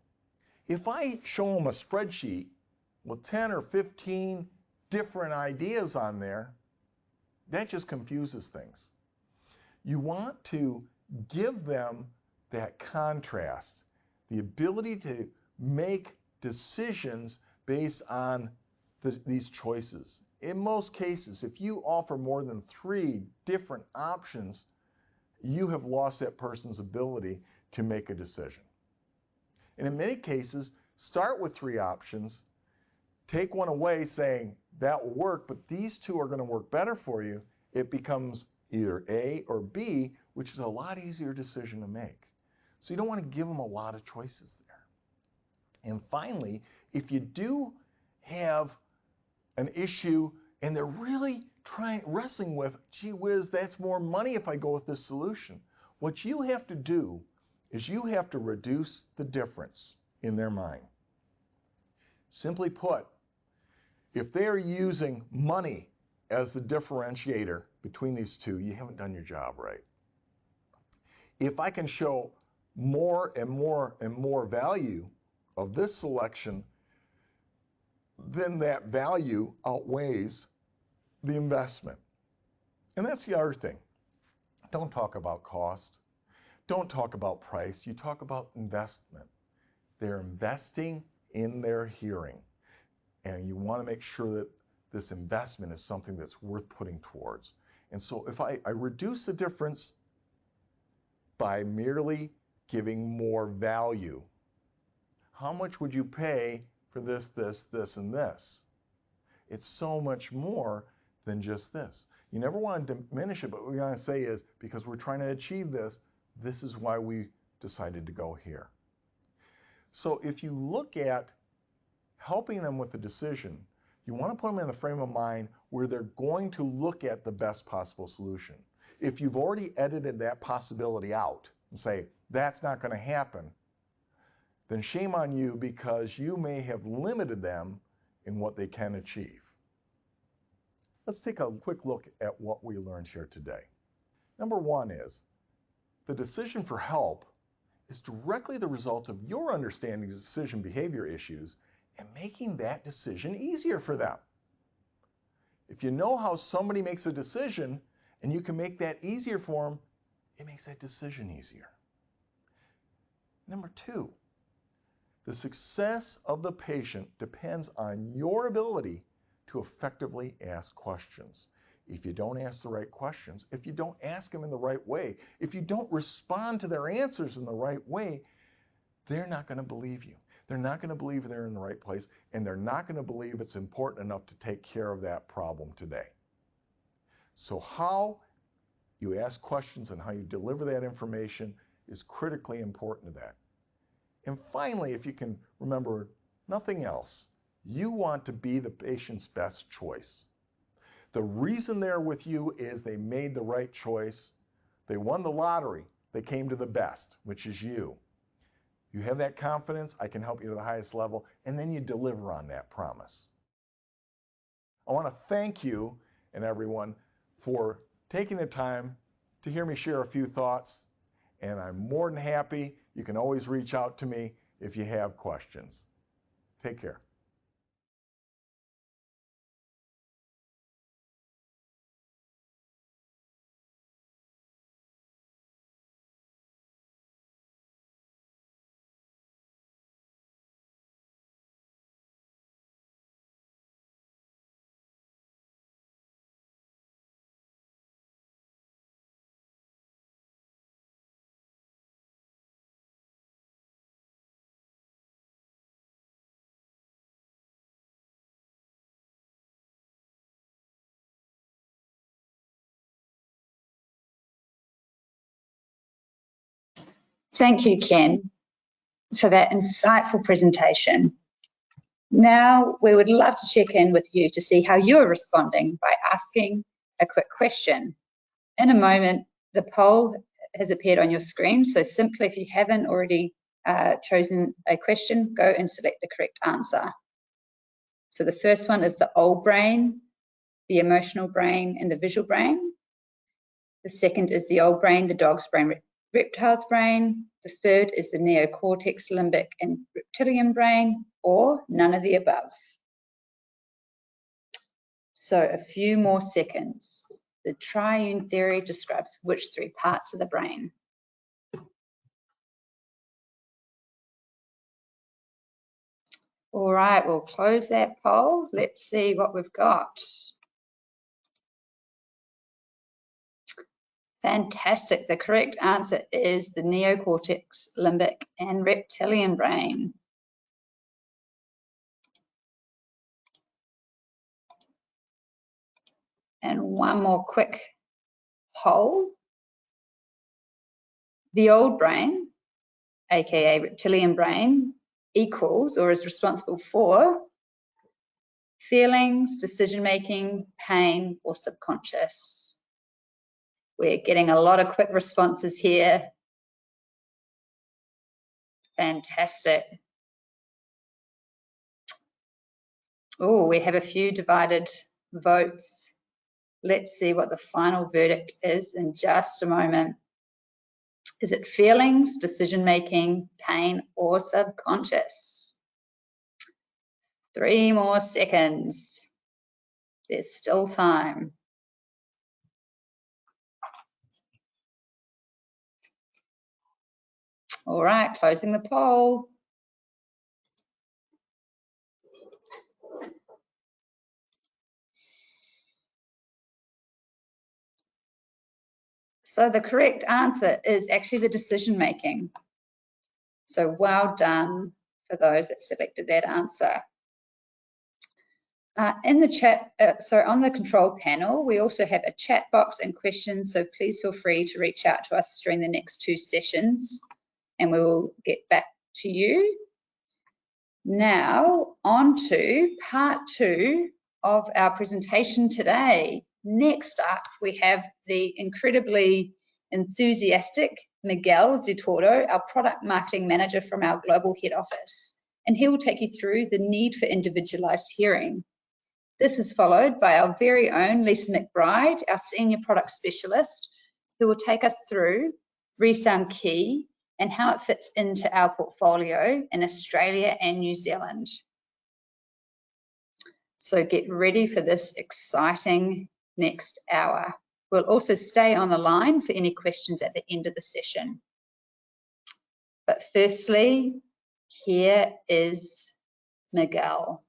if I show them a spreadsheet with 10 or 15 different ideas on there, that just confuses things. You want to give them that contrast, the ability to make decisions based on these choices. In most cases, if you offer more than 3 different options, you have lost that person's ability to make a decision. And in many cases, start with 3 options, take one away saying that will work, but these 2 are going to work better for you. It becomes either A or B, which is a lot easier decision to make. So you don't want to give them a lot of choices there. And finally, if you do have an issue and they're really wrestling with, gee whiz, that's more money if I go with this solution. What you have to do is you have to reduce the difference in their mind. Simply put, if they are using money as the differentiator between these 2, you haven't done your job right. If I can show more and more and more value of this selection, then that value outweighs the investment. And that's the other thing. Don't talk about cost. Don't talk about price. You talk about investment. They're investing in their hearing. And you want to make sure that this investment is something that's worth putting towards. And so if I reduce the difference by merely giving more value, how much would you pay for this, this, this, and this? It's so much more than just this. You never want to diminish it, but what we want to say is, because we're trying to achieve this, this is why we decided to go here. So if you look at helping them with the decision, you want to put them in the frame of mind where they're going to look at the best possible solution. If you've already edited that possibility out and say, that's not going to happen, then shame on you, because you may have limited them in what they can achieve. Let's take a quick look at what we learned here today. Number 1 is, the decision for help is directly the result of your understanding of decision behavior issues and making that decision easier for them. If you know how somebody makes a decision and you can make that easier for them, it makes that decision easier. Number 2, the success of the patient depends on your ability to effectively ask questions. If you don't ask the right questions, if you don't ask them in the right way, if you don't respond to their answers in the right way, they're not going to believe you. They're not going to believe they're in the right place, and they're not going to believe it's important enough to take care of that problem today. So how you ask questions and how you deliver that information is critically important to that. And finally, if you can remember nothing else, you want to be the patient's best choice. The reason they're with you is they made the right choice. They won the lottery. They came to the best, which is you. You have that confidence, I can help you to the highest level, and then you deliver on that promise. I want to thank you and everyone for taking the time to hear me share a few thoughts, and I'm more than happy. You can always reach out to me if you have questions. Take care. Thank you, Ken, for that insightful presentation. Now, we would love to check in with you to see how you're responding by asking a quick question. In a moment, the poll has appeared on your screen, so simply, if you haven't already chosen a question, go and select the correct answer. So the first one is the old brain. the emotional brain, and the visual brain. The second is the old brain, the dog's brain, reptile's brain. The third is the neocortex, limbic, and reptilian brain, or none of the above. So a few more seconds. The triune theory describes which three parts of the brain? All right, we'll close that poll. Let's see what we've got. Fantastic. The correct answer is the neocortex, limbic, and reptilian brain. And one more quick poll. The old brain, aka reptilian brain, equals or is responsible for feelings, decision-making, pain, or subconscious. We're getting a lot of quick responses here. Fantastic. Oh, we have a few divided votes. Let's see what the final verdict is in just a moment. Is it feelings, decision-making, pain, or subconscious? 3 more seconds. There's still time. All right, closing the poll. So the correct answer is actually the decision making. So well done for those that selected that answer. In the chat, so on the control panel, we also have a chat box and questions, so please feel free to reach out to us during the next 2 sessions and we will get back to you. Now on to part 2 of our presentation today. Next up, we have the incredibly enthusiastic Miguel de Toro, our product marketing manager from our global head office, and he will take you through the need for individualized hearing. This is followed by our very own Lisa McBride, our senior product specialist, who will take us through ReSound Key and how it fits into our portfolio in Australia and New Zealand. So get ready for this exciting next hour. We'll also stay on the line for any questions at the end of the session. But firstly, here is Miguel.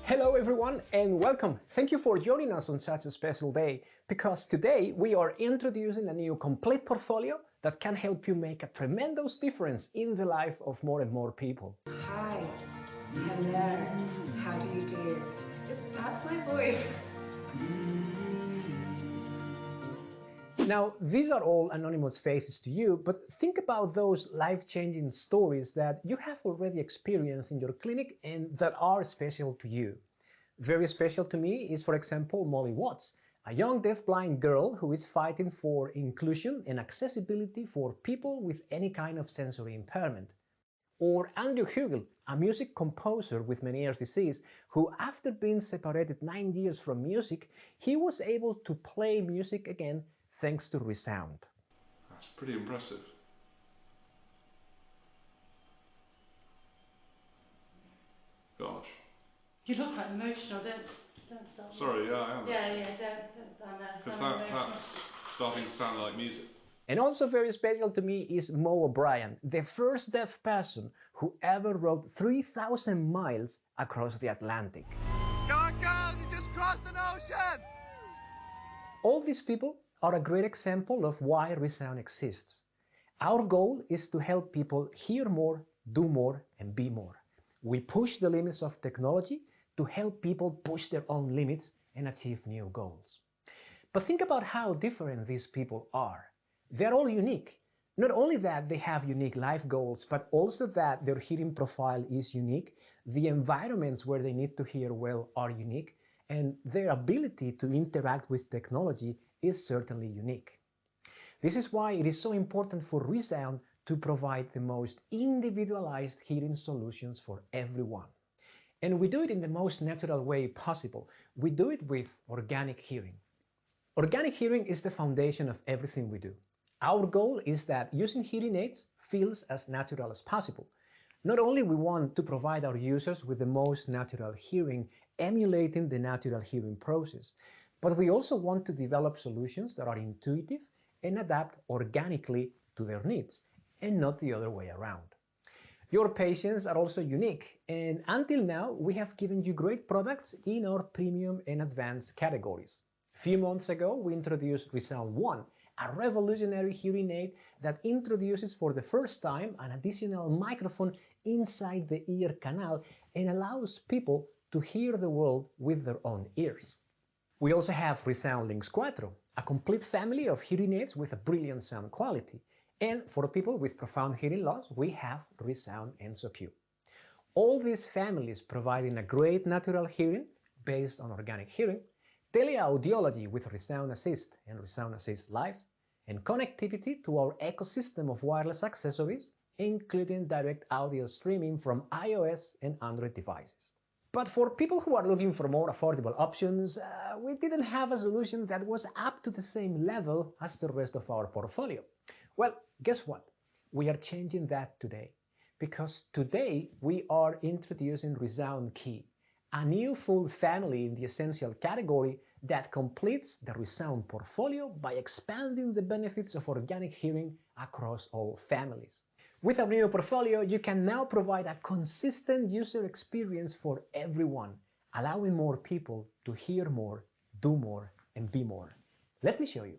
Hello everyone and welcome. Thank you for joining us on such a special day, because today we are introducing a new complete portfolio that can help you make a tremendous difference in the life of more and more people. Hi, hello, how do you do? That's my voice. Now, these are all anonymous faces to you, but think about those life-changing stories that you have already experienced in your clinic and that are special to you. Very special to me is, for example, Molly Watts, a young deaf-blind girl who is fighting for inclusion and accessibility for people with any kind of sensory impairment. Or Andrew Hugel, a music composer with Meniere's disease, who after being separated 9 years from music, he was able to play music again thanks to ReSound. That's pretty impressive. Gosh. You look quite emotional, don't stop. Sorry, yeah, I am. Yeah, don't. Because that's starting to sound like music. And also very special to me is Mo O'Brien, the first deaf person who ever rode 3,000 miles across the Atlantic. Go on, girl, you just crossed an ocean! All these people are a great example of why ReSound exists. Our goal is to help people hear more, do more, and be more. We push the limits of technology to help people push their own limits and achieve new goals. But think about how different these people are. They're all unique, Not only that they have unique life goals, but also that their hearing profile is unique, the environments where they need to hear well are unique, and their ability to interact with technology is certainly unique. This is why it is so important for ReSound to provide the most individualized hearing solutions for everyone. And we do it in the most natural way possible. We do it with organic hearing. Organic hearing is the foundation of everything we do. Our goal is that using hearing aids feels as natural as possible. Not only we want to provide our users with the most natural hearing, emulating the natural hearing process, but we also want to develop solutions that are intuitive and adapt organically to their needs, and not the other way around. Your patients are also unique, and until now we have given you great products in our premium and advanced categories. A few months ago we introduced ReSound 1, a revolutionary hearing aid that introduces for the first time an additional microphone inside the ear canal and allows people to hear the world with their own ears. We also have ReSound Lynx 4, a complete family of hearing aids with a brilliant sound quality. And for people with profound hearing loss, we have ReSound Q. All these families providing a great natural hearing based on organic hearing, teleaudiology with ReSound Assist and ReSound Assist Live, and connectivity to our ecosystem of wireless accessories, including direct audio streaming from iOS and Android devices. But for people who are looking for more affordable options, we didn't have a solution that was up to the same level as the rest of our portfolio. Well, guess what? We are changing that today, because today we are introducing ReSound Key, a new full family in the essential category that completes the ReSound portfolio by expanding the benefits of organic hearing across all families. With our new portfolio, you can now provide a consistent user experience for everyone, allowing more people to hear more, do more, and be more. Let me show you.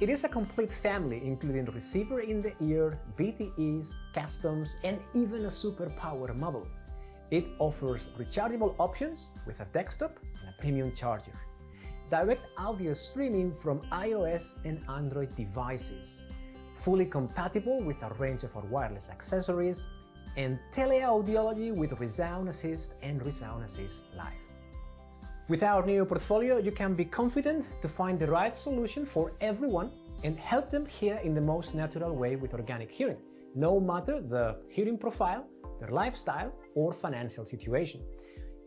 It is a complete family, including receiver in the ear, BTEs, customs, and even a superpower model. It offers rechargeable options with a desktop and a premium charger, direct audio streaming from iOS and Android devices, fully compatible with a range of our wireless accessories, and teleaudiology with ReSound Assist and ReSound Assist Live. With our new portfolio, you can be confident to find the right solution for everyone and help them hear in the most natural way with organic hearing, no matter the hearing profile, their lifestyle, or financial situation.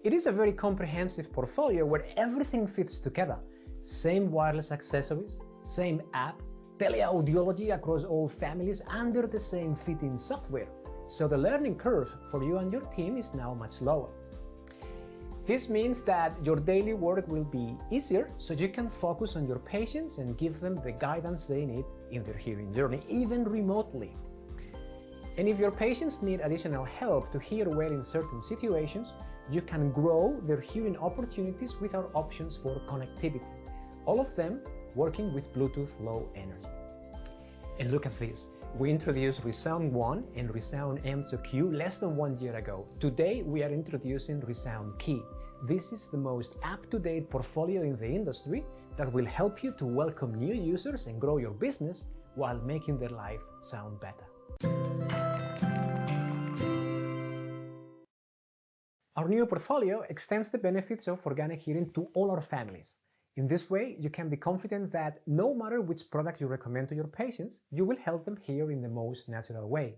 It is a very comprehensive portfolio where everything fits together. Same wireless accessories, same app, teleaudiology across all families under the same fitting software. So the learning curve for you and your team is now much lower. This means that your daily work will be easier, so you can focus on your patients and give them the guidance they need in their hearing journey, even remotely. And if your patients need additional help to hear well in certain situations, you can grow their hearing opportunities with our options for connectivity, all of them working with Bluetooth Low Energy. And look at this. We introduced ReSound 1 and ReSound Q less than 1 year ago. Today we are introducing ReSound Key. This is the most up-to-date portfolio in the industry that will help you to welcome new users and grow your business while making their life sound better. Our new portfolio extends the benefits of organic hearing to all our families. In this way, you can be confident that no matter which product you recommend to your patients, you will help them hear in the most natural way.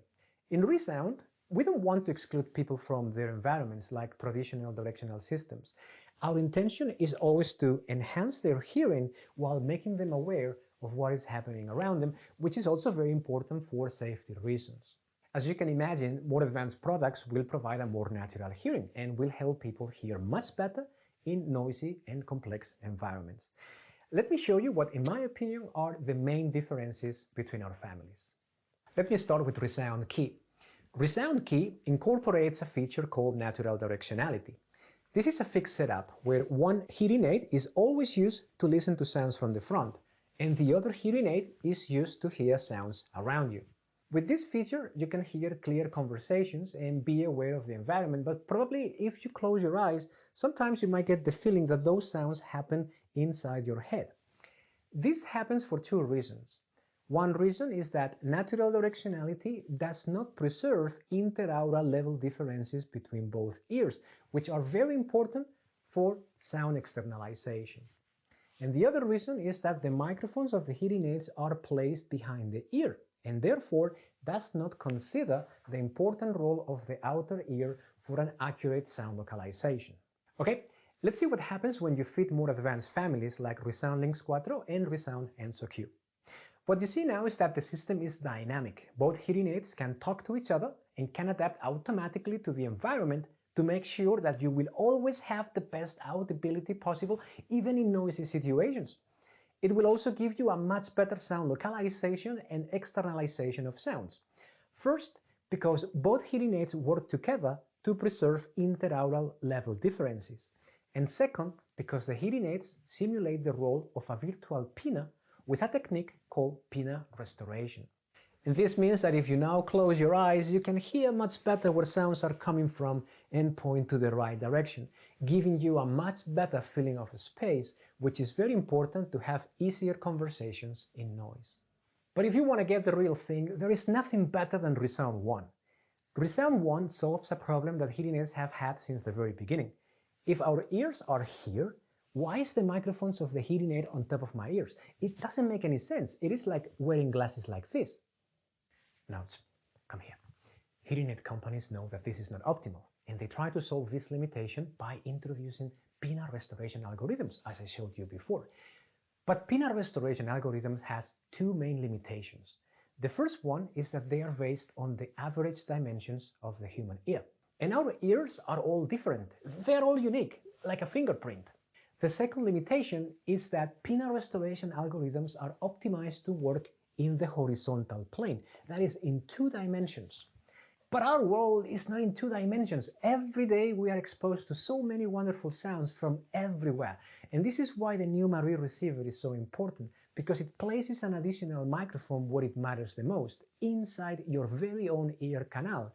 In ReSound, we don't want to exclude people from their environments like traditional directional systems. Our intention is always to enhance their hearing while making them aware of what is happening around them, which is also very important for safety reasons. As you can imagine, more advanced products will provide a more natural hearing and will help people hear much better in noisy and complex environments. Let me show you what, in my opinion, are the main differences between our families. Let me start with ReSound Key. ReSound Key incorporates a feature called natural directionality. This is a fixed setup where one hearing aid is always used to listen to sounds from the front, and the other hearing aid is used to hear sounds around you. With this feature, you can hear clear conversations and be aware of the environment, but probably if you close your eyes, sometimes you might get the feeling that those sounds happen inside your head. This happens for two reasons. One reason is that natural directionality does not preserve interaural level differences between both ears, which are very important for sound externalization. And the other reason is that the microphones of the hearing aids are placed behind the ear, and therefore does not consider the important role of the outer ear for an accurate sound localization. Okay, let's see what happens when you fit more advanced families like ReSound Lynx Quattro and ReSound Enso Q. What you see now is that the system is dynamic. Both hearing aids can talk to each other and can adapt automatically to the environment to make sure that you will always have the best audibility possible, even in noisy situations. It will also give you a much better sound localization and externalization of sounds. First, because both hearing aids work together to preserve interaural level differences. And second, because the hearing aids simulate the role of a virtual pinna with a technique called pinna restoration. And this means that if you now close your eyes, you can hear much better where sounds are coming from and point to the right direction, giving you a much better feeling of space, which is very important to have easier conversations in noise. But if you want to get the real thing, there is nothing better than ReSound 1. ReSound 1 solves a problem that hearing aids have had since the very beginning. If our ears are here, why is the microphones of the hearing aid on top of my ears? It doesn't make any sense. It is like wearing glasses like this. Now, come here. Hearing aid companies know that this is not optimal, and they try to solve this limitation by introducing pinna restoration algorithms, as I showed you before. But pinna restoration algorithms has two main limitations. The first one is that they are based on the average dimensions of the human ear. And our ears are all different. They're all unique, like a fingerprint. The second limitation is that pinna restoration algorithms are optimized to work in the horizontal plane, that is, in 2 dimensions. But our world is not in 2 dimensions. Every day we are exposed to so many wonderful sounds from everywhere. And this is why the new Marie receiver is so important, because it places an additional microphone where it matters the most, inside your very own ear canal.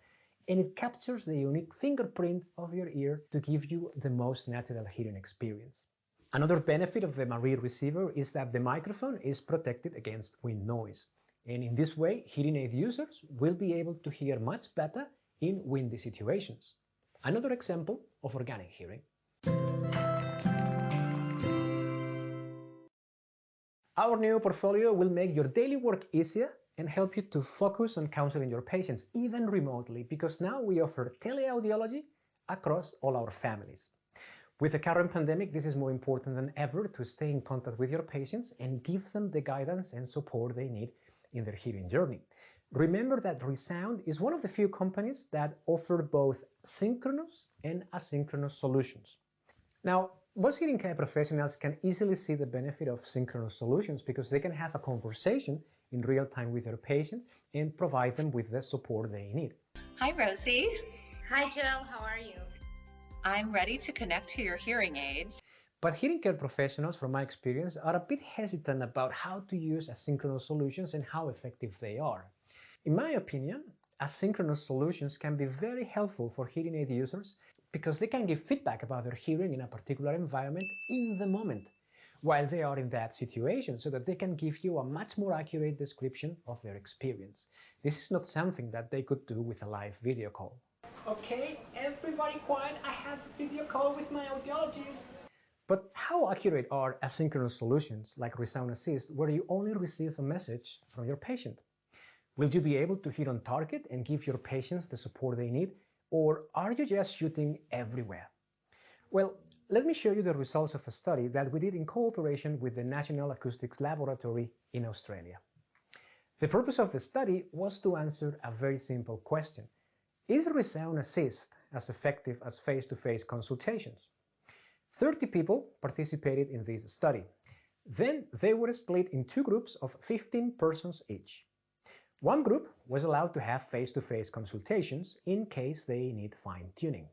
And it captures the unique fingerprint of your ear to give you the most natural hearing experience. Another benefit of the Marie receiver is that the microphone is protected against wind noise. And in this way, hearing aid users will be able to hear much better in windy situations. Another example of organic hearing. Our new portfolio will make your daily work easier and help you to focus on counseling your patients, even remotely, because now we offer teleaudiology across all our families. With the current pandemic, this is more important than ever to stay in contact with your patients and give them the guidance and support they need in their hearing journey. Remember that ReSound is one of the few companies that offer both synchronous and asynchronous solutions. Now, most hearing care professionals can easily see the benefit of synchronous solutions because they can have a conversation in real time with their patients and provide them with the support they need. Hi, Rosie. Hi, Jill. How are you? I'm ready to connect to your hearing aids. But hearing care professionals, from my experience, are a bit hesitant about how to use asynchronous solutions and how effective they are. In my opinion, asynchronous solutions can be very helpful for hearing aid users because they can give feedback about their hearing in a particular environment in the moment, while they are in that situation, so that they can give you a much more accurate description of their experience. This is not something that they could do with a live video call. Okay, everybody quiet, I have a video call with my audiologist. But how accurate are asynchronous solutions like ReSound Assist, where you only receive a message from your patient? Will you be able to hit on target and give your patients the support they need, or are you just shooting everywhere? Well, let me show you the results of a study that we did in cooperation with the National Acoustics Laboratory in Australia. The purpose of the study was to answer a very simple question. Is ReSound Assist as effective as face-to-face consultations? 30 people participated in this study. Then they were split in two groups of 15 persons each. One group was allowed to have face-to-face consultations in case they need fine-tuning.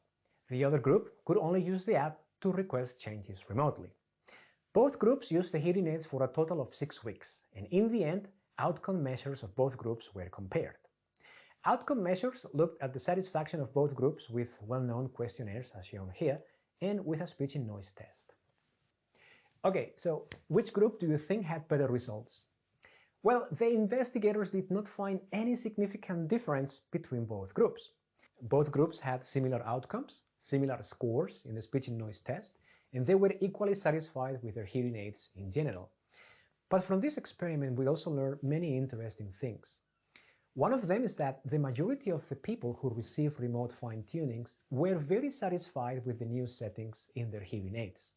The other group could only use the app to request changes remotely. Both groups used the hearing aids for a total of 6 weeks, and in the end, outcome measures of both groups were compared. Outcome measures looked at the satisfaction of both groups with well-known questionnaires as shown here, and with a speech and noise test. Okay, so which group do you think had better results? Well, the investigators did not find any significant difference between both groups. Both groups had similar outcomes, similar scores in the speech and noise test, and they were equally satisfied with their hearing aids in general. But from this experiment, we also learned many interesting things. One of them is that the majority of the people who received remote fine-tunings were very satisfied with the new settings in their hearing aids.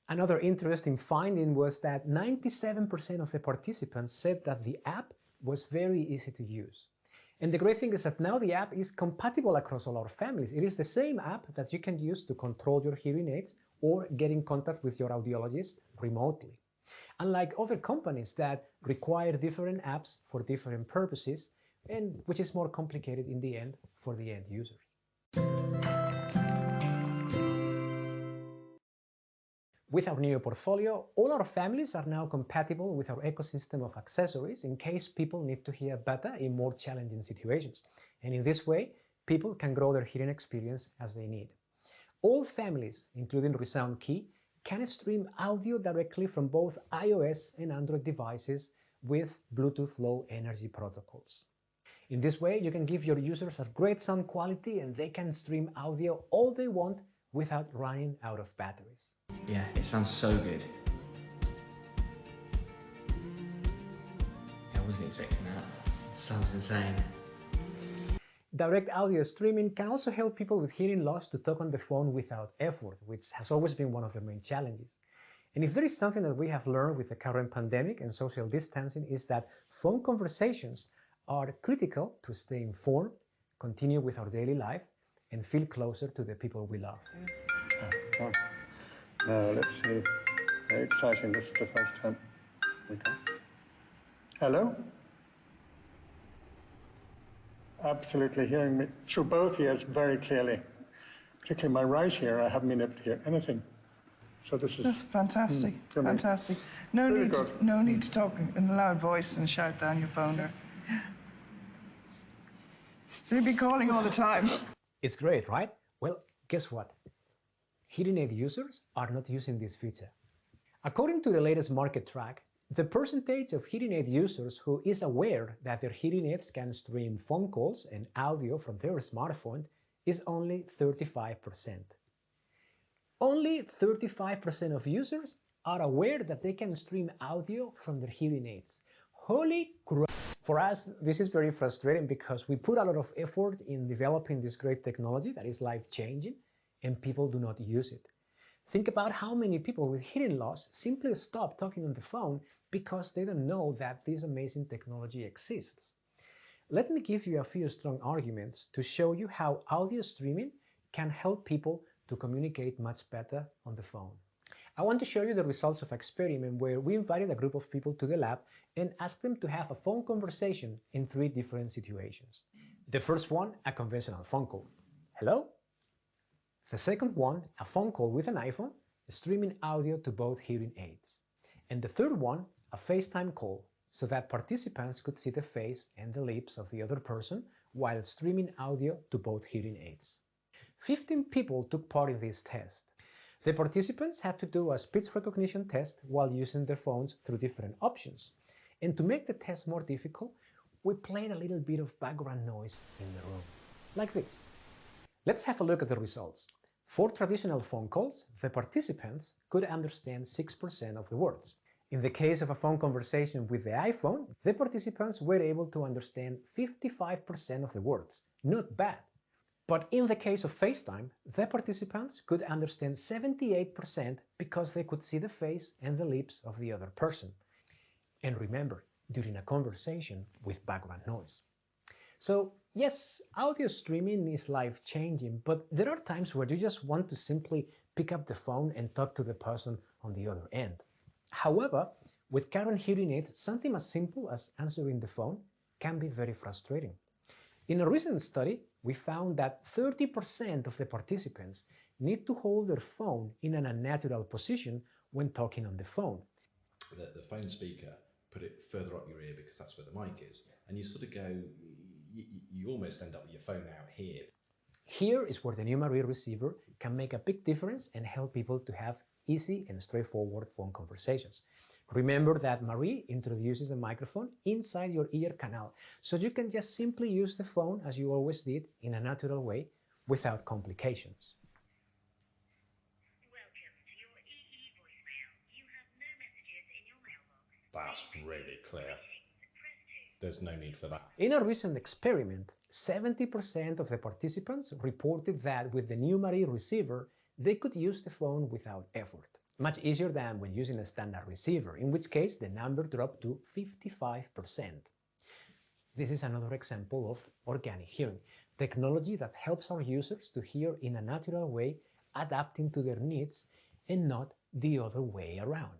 Another interesting finding was that 97% of the participants said that the app was very easy to use. And the great thing is that now the app is compatible across all our families. It is the same app that you can use to control your hearing aids or get in contact with your audiologist remotely. Unlike other companies that require different apps for different purposes, and which is more complicated in the end for the end user. With our new portfolio, all our families are now compatible with our ecosystem of accessories in case people need to hear better in more challenging situations. And in this way, people can grow their hearing experience as they need. All families, including ReSound Key, can stream audio directly from both iOS and Android devices with Bluetooth Low Energy protocols. In this way, you can give your users a great sound quality and they can stream audio all they want without running out of batteries. Yeah, it sounds so good. I wasn't expecting that. Sounds insane. Direct audio streaming can also help people with hearing loss to talk on the phone without effort, which has always been one of the main challenges. And if there is something that we have learned with the current pandemic and social distancing, is that phone conversations are critical to stay informed, continue with our daily life, and feel closer to the people we love. Now let's see. Very exciting. This is the first time. Okay. Hello? Absolutely hearing me through both ears very clearly. Particularly my right ear, I haven't been able to hear anything. So this is... That's fantastic. Fantastic. No need to talk in a loud voice and shout down your phone. So you'd be calling all the time. It's great, right? Well, guess what? Hearing aid users are not using this feature. According to the latest market track, the percentage of hearing aid users who is aware that their hearing aids can stream phone calls and audio from their smartphone is only 35%. Only 35% of users are aware that they can stream audio from their hearing aids. Holy crap! For us, this is very frustrating because we put a lot of effort in developing this great technology that is life-changing, and people do not use it. Think about how many people with hearing loss simply stop talking on the phone because they don't know that this amazing technology exists. Let me give you a few strong arguments to show you how audio streaming can help people to communicate much better on the phone. I want to show you the results of an experiment where we invited a group of people to the lab and asked them to have a phone conversation in 3 different situations. The first one, a conventional phone call. Hello? The second one, a phone call with an iPhone, streaming audio to both hearing aids. And the third one, a FaceTime call, so that participants could see the face and the lips of the other person while streaming audio to both hearing aids. 15 people took part in this test. The participants had to do a speech recognition test while using their phones through different options. And to make the test more difficult, we played a little bit of background noise in the room, like this. Let's have a look at the results. For traditional phone calls, the participants could understand 6% of the words. In the case of a phone conversation with the iPhone, the participants were able to understand 55% of the words. Not bad. But in the case of FaceTime, the participants could understand 78% because they could see the face and the lips of the other person. And remember, during a conversation with background noise. So yes, audio streaming is life-changing, but there are times where you just want to simply pick up the phone and talk to the person on the other end. However, with current hearing aids, something as simple as answering the phone can be very frustrating. In a recent study, we found that 30% of the participants need to hold their phone in an unnatural position when talking on the phone. The phone speaker, put it further up your ear because that's where the mic is, and you sort of go, you almost end up with your phone out here. Here is where the new Marie receiver can make a big difference and help people to have easy and straightforward phone conversations. Remember that Marie introduces a microphone inside your ear canal, so you can just simply use the phone as you always did in a natural way without complications. Welcome to your EE voicemail. You have no messages in your mailbox. That's really clear. There's no need for that. In a recent experiment, 70% of the participants reported that with the new Marie receiver, they could use the phone without effort. Much easier than when using a standard receiver, in which case the number dropped to 55%. This is another example of organic hearing, technology that helps our users to hear in a natural way, adapting to their needs and not the other way around.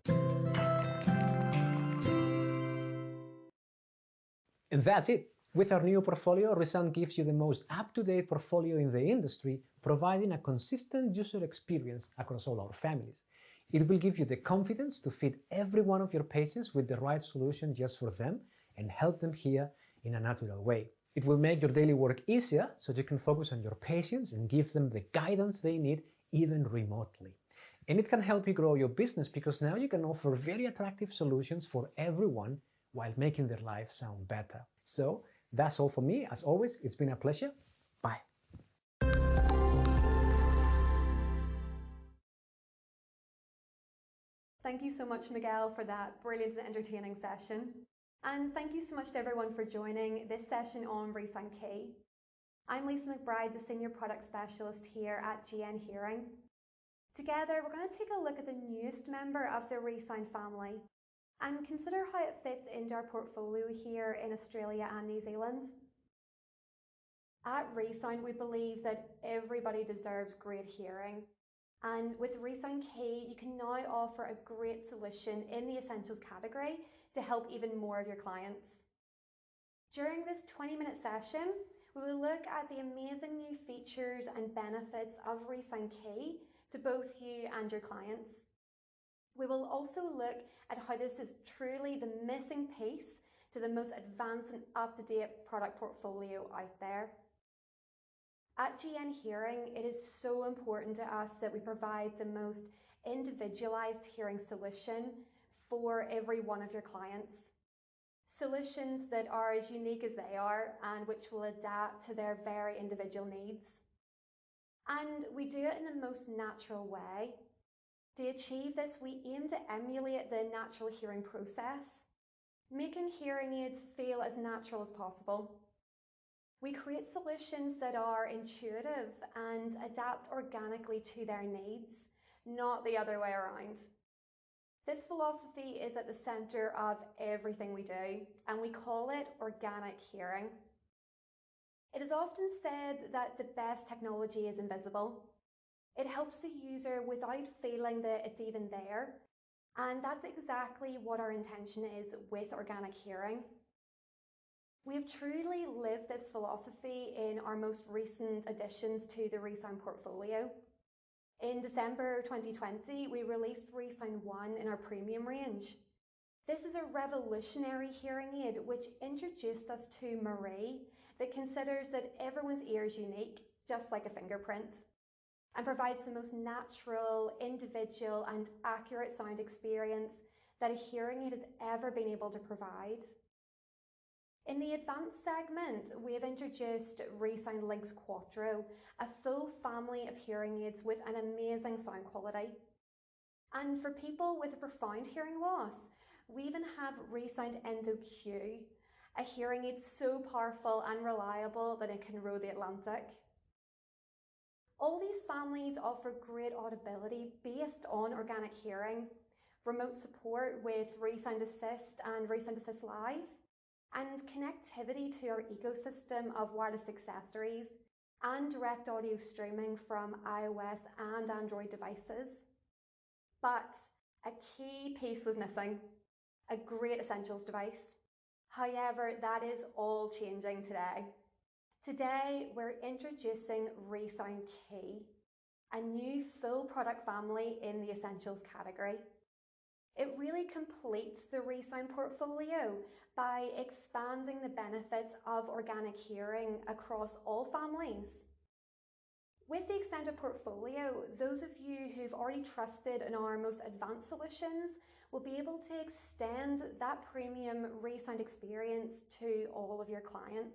And that's it. With our new portfolio, ReSound gives you the most up-to-date portfolio in the industry, providing a consistent user experience across all our families. It will give you the confidence to fit every one of your patients with the right solution just for them and help them hear in a natural way. It will make your daily work easier so you can focus on your patients and give them the guidance they need even remotely. And it can help you grow your business because now you can offer very attractive solutions for everyone while making their life sound better. So that's all for me. As always, it's been a pleasure. Bye. Thank you so much, Miguel, for that brilliant and entertaining session. And thank you so much to everyone for joining this session on ReSound Key. I'm Lisa McBride, the Senior Product Specialist here at GN Hearing. Together, we're going to take a look at the newest member of the ReSound family and consider how it fits into our portfolio here in Australia and New Zealand. At ReSound, we believe that everybody deserves great hearing. And with ReSound Key, you can now offer a great solution in the Essentials category to help even more of your clients. During this 20-minute session, we will look at the amazing new features and benefits of ReSound Key to both you and your clients. We will also look at how this is truly the missing piece to the most advanced and up-to-date product portfolio out there. At GN Hearing, it is so important to us that we provide the most individualized hearing solution for every one of your clients. Solutions that are as unique as they are and which will adapt to their very individual needs. And we do it in the most natural way. To achieve this, we aim to emulate the natural hearing process, making hearing aids feel as natural as possible. We create solutions that are intuitive and adapt organically to their needs, not the other way around. This philosophy is at the center of everything we do, and we call it organic hearing. It is often said that the best technology is invisible. It helps the user without feeling that it's even there, and that's exactly what our intention is with organic hearing. We have truly lived this philosophy in our most recent additions to the ReSound portfolio. In December 2020, we released ReSound 1 in our premium range. This is a revolutionary hearing aid which introduced us to Marie that considers that everyone's ear is unique, just like a fingerprint, and provides the most natural, individual and accurate sound experience that a hearing aid has ever been able to provide. In the advanced segment, we have introduced ReSound Lynx Quattro, a full family of hearing aids with an amazing sound quality. And for people with a profound hearing loss, we even have ReSound Enso Q, a hearing aid so powerful and reliable that it can row the Atlantic. All these families offer great audibility based on organic hearing, remote support with ReSound Assist and ReSound Assist Live, and connectivity to our ecosystem of wireless accessories and direct audio streaming from iOS and Android devices. But a key piece was missing, a great essentials device. However, that is all changing today. Today, we're introducing ReSound Key, a new full product family in the essentials category. It really completes the ReSound portfolio by expanding the benefits of organic hearing across all families. With the extended portfolio, those of you who've already trusted in our most advanced solutions will be able to extend that premium ReSound experience to all of your clients,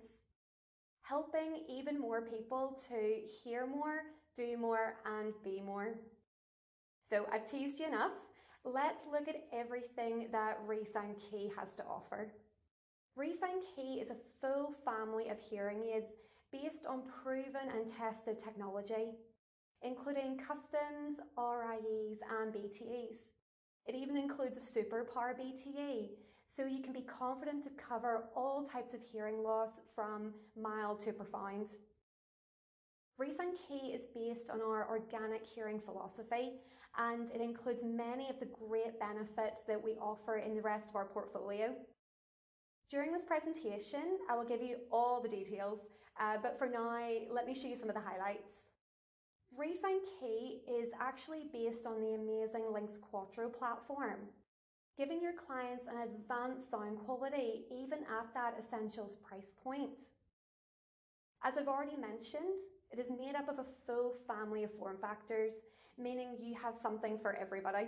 helping even more people to hear more, do more, and be more. So I've teased you enough. Let's look at everything that ReSound Key has to offer. ReSound Key is a full family of hearing aids based on proven and tested technology, including customs, RIEs, and BTEs. It even includes a super power BTE, so you can be confident to cover all types of hearing loss from mild to profound. ReSound Key is based on our organic hearing philosophy, and it includes many of the great benefits that we offer in the rest of our portfolio. During this presentation, I will give you all the details, but for now, let me show you some of the highlights. ReSound Key is actually based on the amazing Lynx Quattro platform, giving your clients an advanced sound quality even at that essentials price point. As I've already mentioned, it is made up of a full family of form factors, meaning you have something for everybody.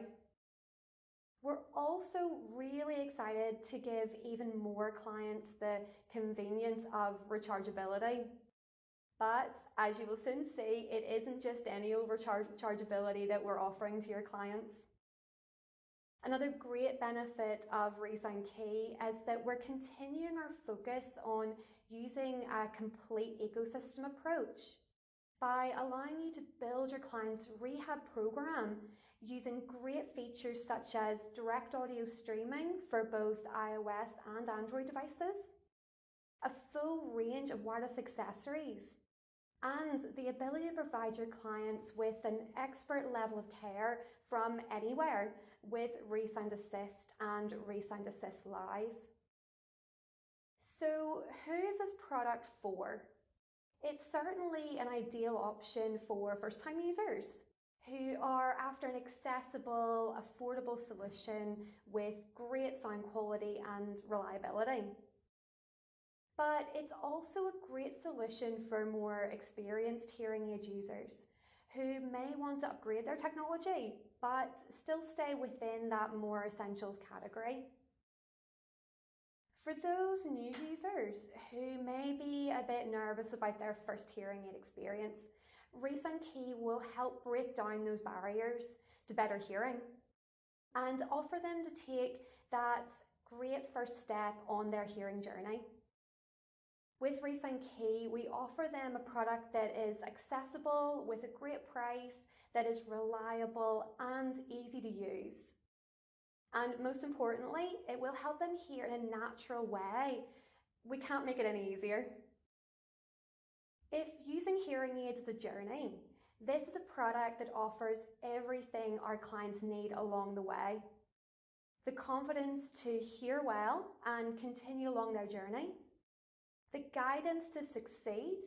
We're also really excited to give even more clients the convenience of rechargeability. But as you will soon see, it isn't just any old rechargeability that we're offering to your clients. Another great benefit of ReSound Key is that we're continuing our focus on using a complete ecosystem approach by allowing you to build your client's rehab program using great features such as direct audio streaming for both iOS and Android devices, a full range of wireless accessories, and the ability to provide your clients with an expert level of care from anywhere with ReSound Assist and ReSound Assist Live. So who is this product for? It's certainly an ideal option for first-time users who are after an accessible, affordable solution with great sound quality and reliability. But it's also a great solution for more experienced hearing aid users who may want to upgrade their technology, but still stay within that more essentials category. For those new users who may be a bit nervous about their first hearing aid experience, ReSound Key will help break down those barriers to better hearing and offer them to take that great first step on their hearing journey. With ReSound Key, we offer them a product that is accessible with a great price, that is reliable and easy to use. And most importantly, it will help them hear in a natural way. We can't make it any easier. If using hearing aids is a journey, this is a product that offers everything our clients need along the way. The confidence to hear well and continue along their journey, the guidance to succeed,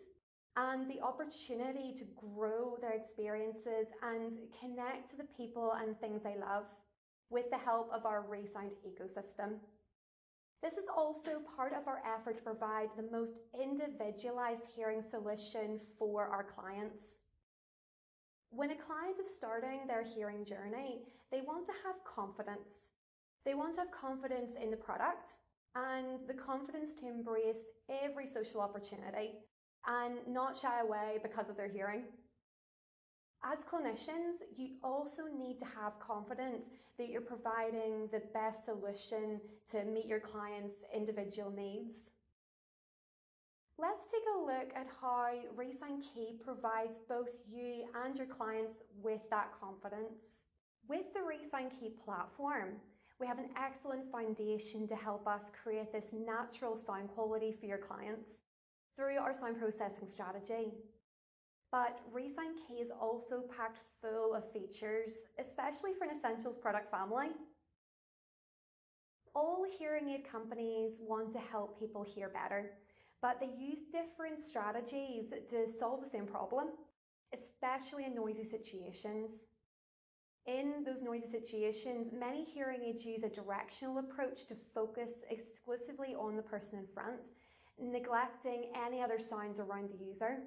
and the opportunity to grow their experiences and connect to the people and things they love with the help of our ReSound ecosystem. This is also part of our effort to provide the most individualized hearing solution for our clients. When a client is starting their hearing journey, they want to have confidence. They want to have confidence in the product, and the confidence to embrace every social opportunity and not shy away because of their hearing. As clinicians, you also need to have confidence that you're providing the best solution to meet your clients' individual needs. Let's take a look at how ReSound Key provides both you and your clients with that confidence. With the ReSound Key platform, we have an excellent foundation to help us create this natural sound quality for your clients through our sound processing strategy. But ReSound Key is also packed full of features, especially for an essentials product family. All hearing aid companies want to help people hear better, but they use different strategies to solve the same problem, especially in noisy situations. In those noisy situations, many hearing aids use a directional approach to focus exclusively on the person in front, neglecting any other sounds around the user.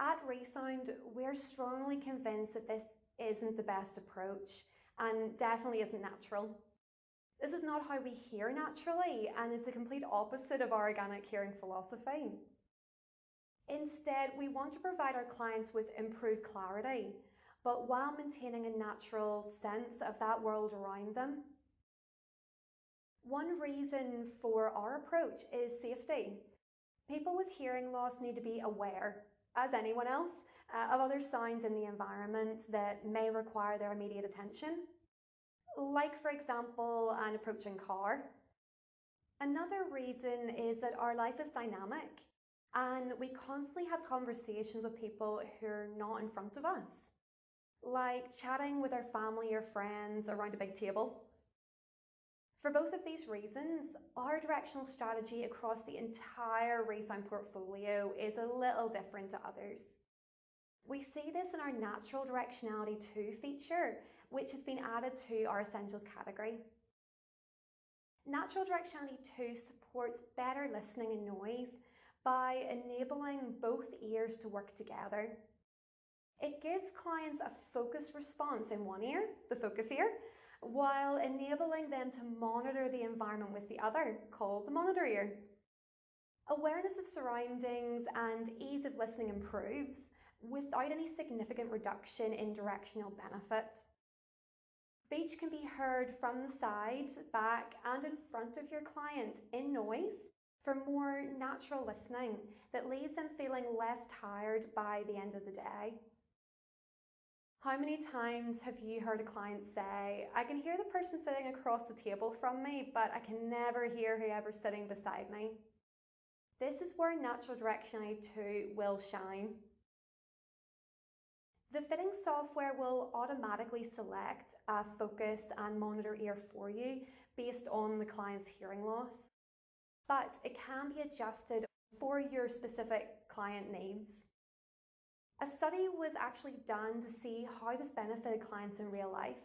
At ReSound, we're strongly convinced that this isn't the best approach and definitely isn't natural. This is not how we hear naturally and is the complete opposite of our organic hearing philosophy. Instead, we want to provide our clients with improved clarity, but while maintaining a natural sense of that world around them. One reason for our approach is safety. People with hearing loss need to be aware, as anyone else, of other sounds in the environment that may require their immediate attention, like, for example, an approaching car. Another reason is that our life is dynamic, and we constantly have conversations with people who are not in front of us, like chatting with our family or friends around a big table. For both of these reasons, our directional strategy across the entire ReSound portfolio is a little different to others. We see this in our Natural Directionality 2 feature, which has been added to our Essentials category. Natural Directionality 2 supports better listening and noise by enabling both ears to work together. It gives clients a focused response in one ear, the focus ear, while enabling them to monitor the environment with the other, called the monitor ear. Awareness of surroundings and ease of listening improves without any significant reduction in directional benefits. Speech can be heard from the side, back, and in front of your client in noise for more natural listening that leaves them feeling less tired by the end of the day. How many times have you heard a client say, "I can hear the person sitting across the table from me, but I can never hear whoever's sitting beside me"? This is where Natural Directionality 2 will shine. The fitting software will automatically select a focus and monitor ear for you based on the client's hearing loss, but it can be adjusted for your specific client needs. A study was actually done to see how this benefited clients in real life.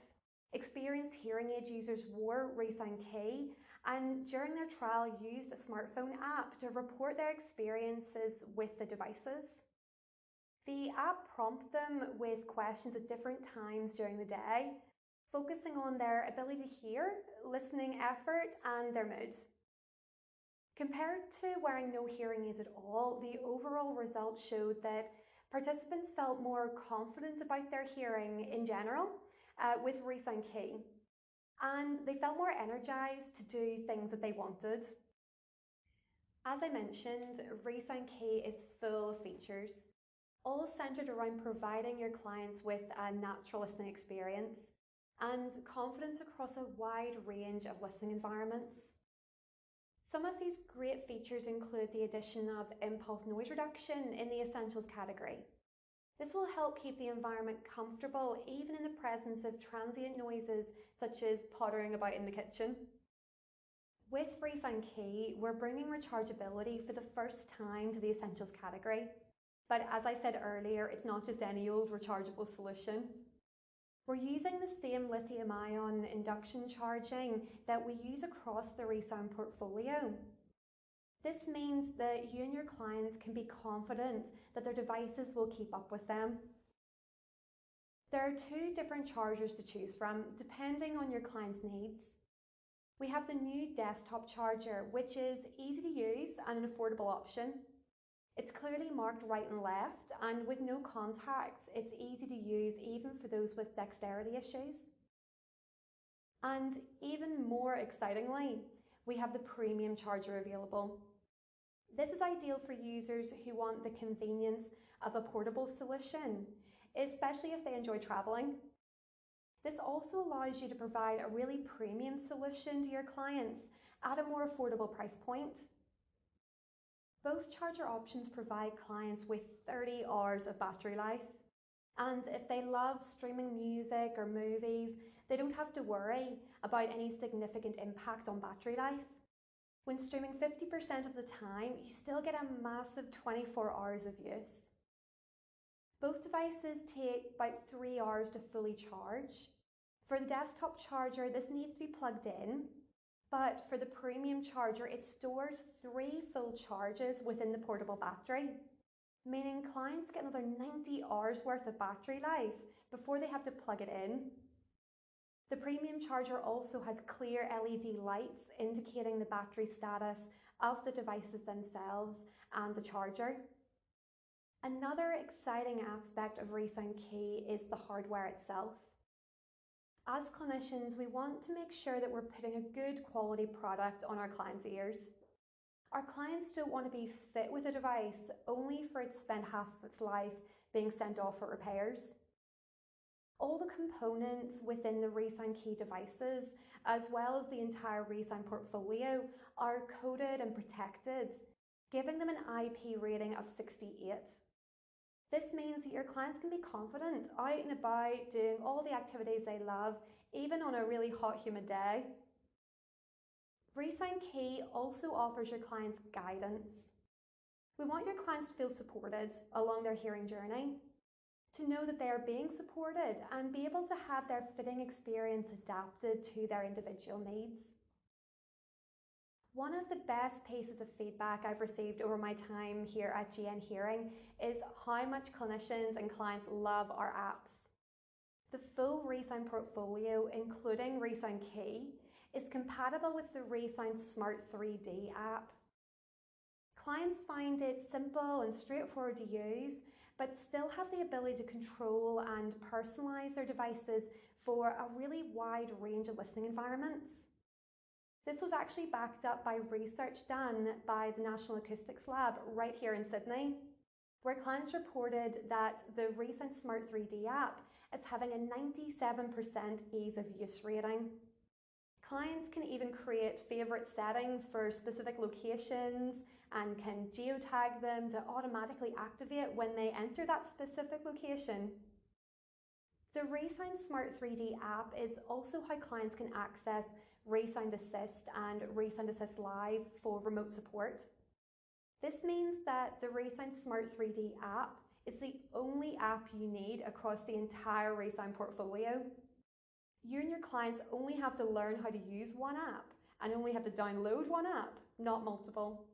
Experienced hearing aid users wore ReSound Key and during their trial used a smartphone app to report their experiences with the devices. The app prompted them with questions at different times during the day, focusing on their ability to hear, listening effort, and their mood. Compared to wearing no hearing aids at all, the overall results showed that participants felt more confident about their hearing in general with ReSound Key, and they felt more energized to do things that they wanted. As I mentioned, ReSound Key is full of features, all centered around providing your clients with a natural listening experience and confidence across a wide range of listening environments. Some of these great features include the addition of impulse noise reduction in the Essentials category. This will help keep the environment comfortable even in the presence of transient noises such as pottering about in the kitchen. With ReSound Key, we're bringing rechargeability for the first time to the Essentials category. But as I said earlier, it's not just any old rechargeable solution. We're using the same lithium-ion induction charging that we use across the ReSound portfolio. This means that you and your clients can be confident that their devices will keep up with them. There are 2 different chargers to choose from, depending on your client's needs. We have the new desktop charger, which is easy to use and an affordable option. It's clearly marked right and left, and with no contacts, it's easy to use even for those with dexterity issues. And even more excitingly, we have the premium charger available. This is ideal for users who want the convenience of a portable solution, especially if they enjoy traveling. This also allows you to provide a really premium solution to your clients at a more affordable price point. Both charger options provide clients with 30 hours of battery life. And if they love streaming music or movies, they don't have to worry about any significant impact on battery life. When streaming 50% of the time, you still get a massive 24 hours of use. Both devices take about 3 hours to fully charge. For the desktop charger, this needs to be plugged in, but for the premium charger, it stores 3 full charges within the portable battery, meaning clients get another 90 hours worth of battery life before they have to plug it in. The premium charger also has clear LED lights indicating the battery status of the devices themselves and the charger. Another exciting aspect of ReSound Key is the hardware itself. As clinicians, we want to make sure that we're putting a good quality product on our clients' ears. Our clients don't want to be fit with a device only for it to spend half of its life being sent off for repairs. All the components within the ReSound Key devices, as well as the entire ReSound portfolio, are coded and protected, giving them an IP rating of 68. This means that your clients can be confident out and about doing all the activities they love, even on a really hot, humid day. ReSound Key also offers your clients guidance. We want your clients to feel supported along their hearing journey, to know that they are being supported and be able to have their fitting experience adapted to their individual needs. One of the best pieces of feedback I've received over my time here at GN Hearing is how much clinicians and clients love our apps. The full ReSound portfolio, including ReSound Key, is compatible with the ReSound Smart 3D app. Clients find it simple and straightforward to use, but still have the ability to control and personalize their devices for a really wide range of listening environments. This was actually backed up by research done by the National Acoustics Lab right here in Sydney, where clients reported that the ReSound Smart 3D app is having a 97% ease of use rating. Clients can even create favourite settings for specific locations and can geotag them to automatically activate when they enter that specific location. The ReSound Smart 3D app is also how clients can access ReSound Assist and ReSound Assist Live for remote support. This means that the ReSound Smart 3D app is the only app you need across the entire ReSound portfolio. You and your clients only have to learn how to use one app and only have to download one app, not multiple.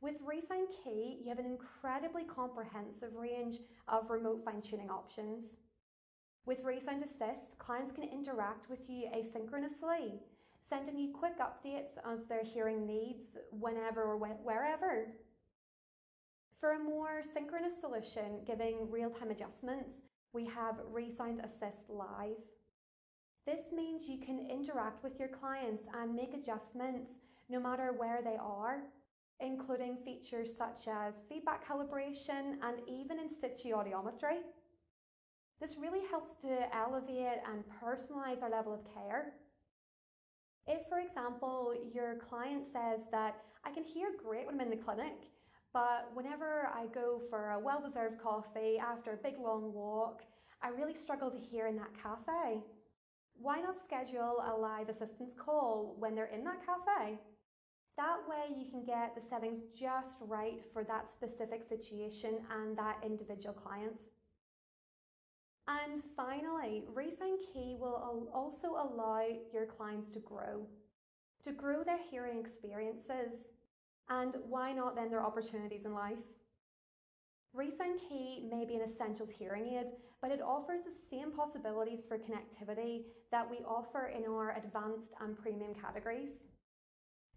With ReSound Key, you have an incredibly comprehensive range of remote fine-tuning options. With ReSound Assist, clients can interact with you asynchronously, sending you quick updates of their hearing needs whenever or wherever. For a more synchronous solution, giving real-time adjustments, we have ReSound Assist Live. This means you can interact with your clients and make adjustments no matter where they are, including features such as feedback calibration and even in situ audiometry. This really helps to elevate and personalize our level of care. If, for example, your client says that I can hear great when I'm in the clinic, but whenever I go for a well-deserved coffee after a big long walk, I really struggle to hear in that cafe. Why not schedule a live assistance call when they're in that cafe? That way you can get the settings just right for that specific situation and that individual client. And finally, ReSound Key will also allow your clients to grow their hearing experiences, and why not then their opportunities in life. ReSound Key may be an essentials hearing aid, but it offers the same possibilities for connectivity that we offer in our advanced and premium categories.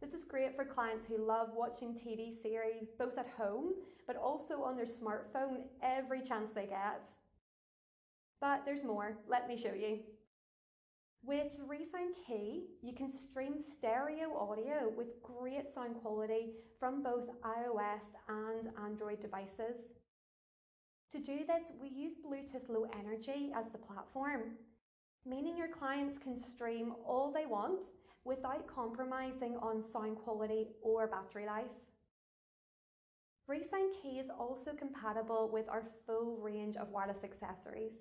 This is great for clients who love watching TV series both at home but also on their smartphone every chance they get. But there's more, let me show you. With ReSound Key, you can stream stereo audio with great sound quality from both iOS and Android devices. To do this, we use Bluetooth Low Energy as the platform, meaning your clients can stream all they want without compromising on sound quality or battery life. ReSound Key is also compatible with our full range of wireless accessories.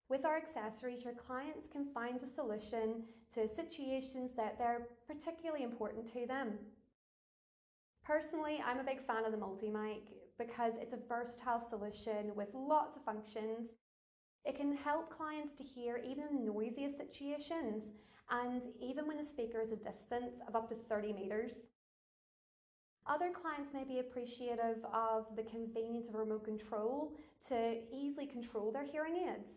With our accessories, your clients can find a solution to situations that they're particularly important to them. Personally, I'm a big fan of the multi-mic because it's a versatile solution with lots of functions. It can help clients to hear even in noisiest situations and even when the speaker is a distance of up to 30 meters. Other clients may be appreciative of the convenience of remote control to easily control their hearing aids.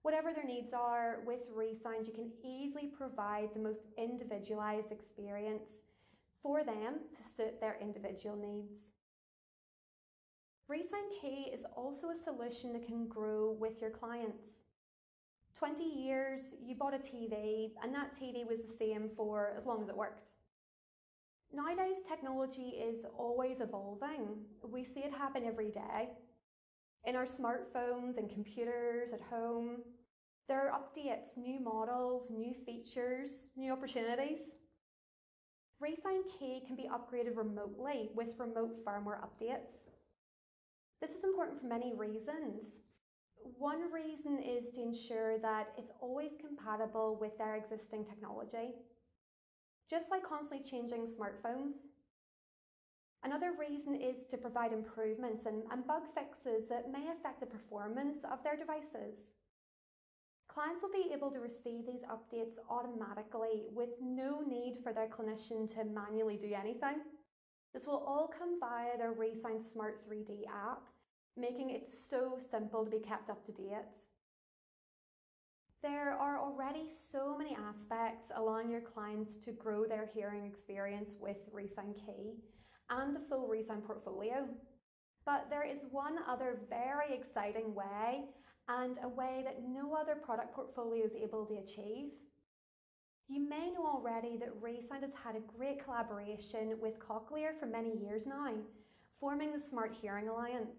Whatever their needs are, with ReSound you can easily provide the most individualized experience for them to suit their individual needs. ReSound Key is also a solution that can grow with your clients. 20 years, you bought a TV and that TV was the same for as long as it worked. Nowadays, technology is always evolving. We see it happen every day. In our smartphones and computers at home, there are updates, new models, new features, new opportunities. ReSound Key can be upgraded remotely with remote firmware updates. This is important for many reasons. One reason is to ensure that it's always compatible with their existing technology, just like constantly changing smartphones. Another reason is to provide improvements and bug fixes that may affect the performance of their devices. Clients will be able to receive these updates automatically with no need for their clinician to manually do anything. This will all come via their ReSound Smart 3D app, making it so simple to be kept up to date. There are already so many aspects allowing your clients to grow their hearing experience with ReSound Key and the full ReSound portfolio. But there is one other very exciting way, and a way that no other product portfolio is able to achieve. You may know already that ReSound has had a great collaboration with Cochlear for many years now, forming the Smart Hearing Alliance.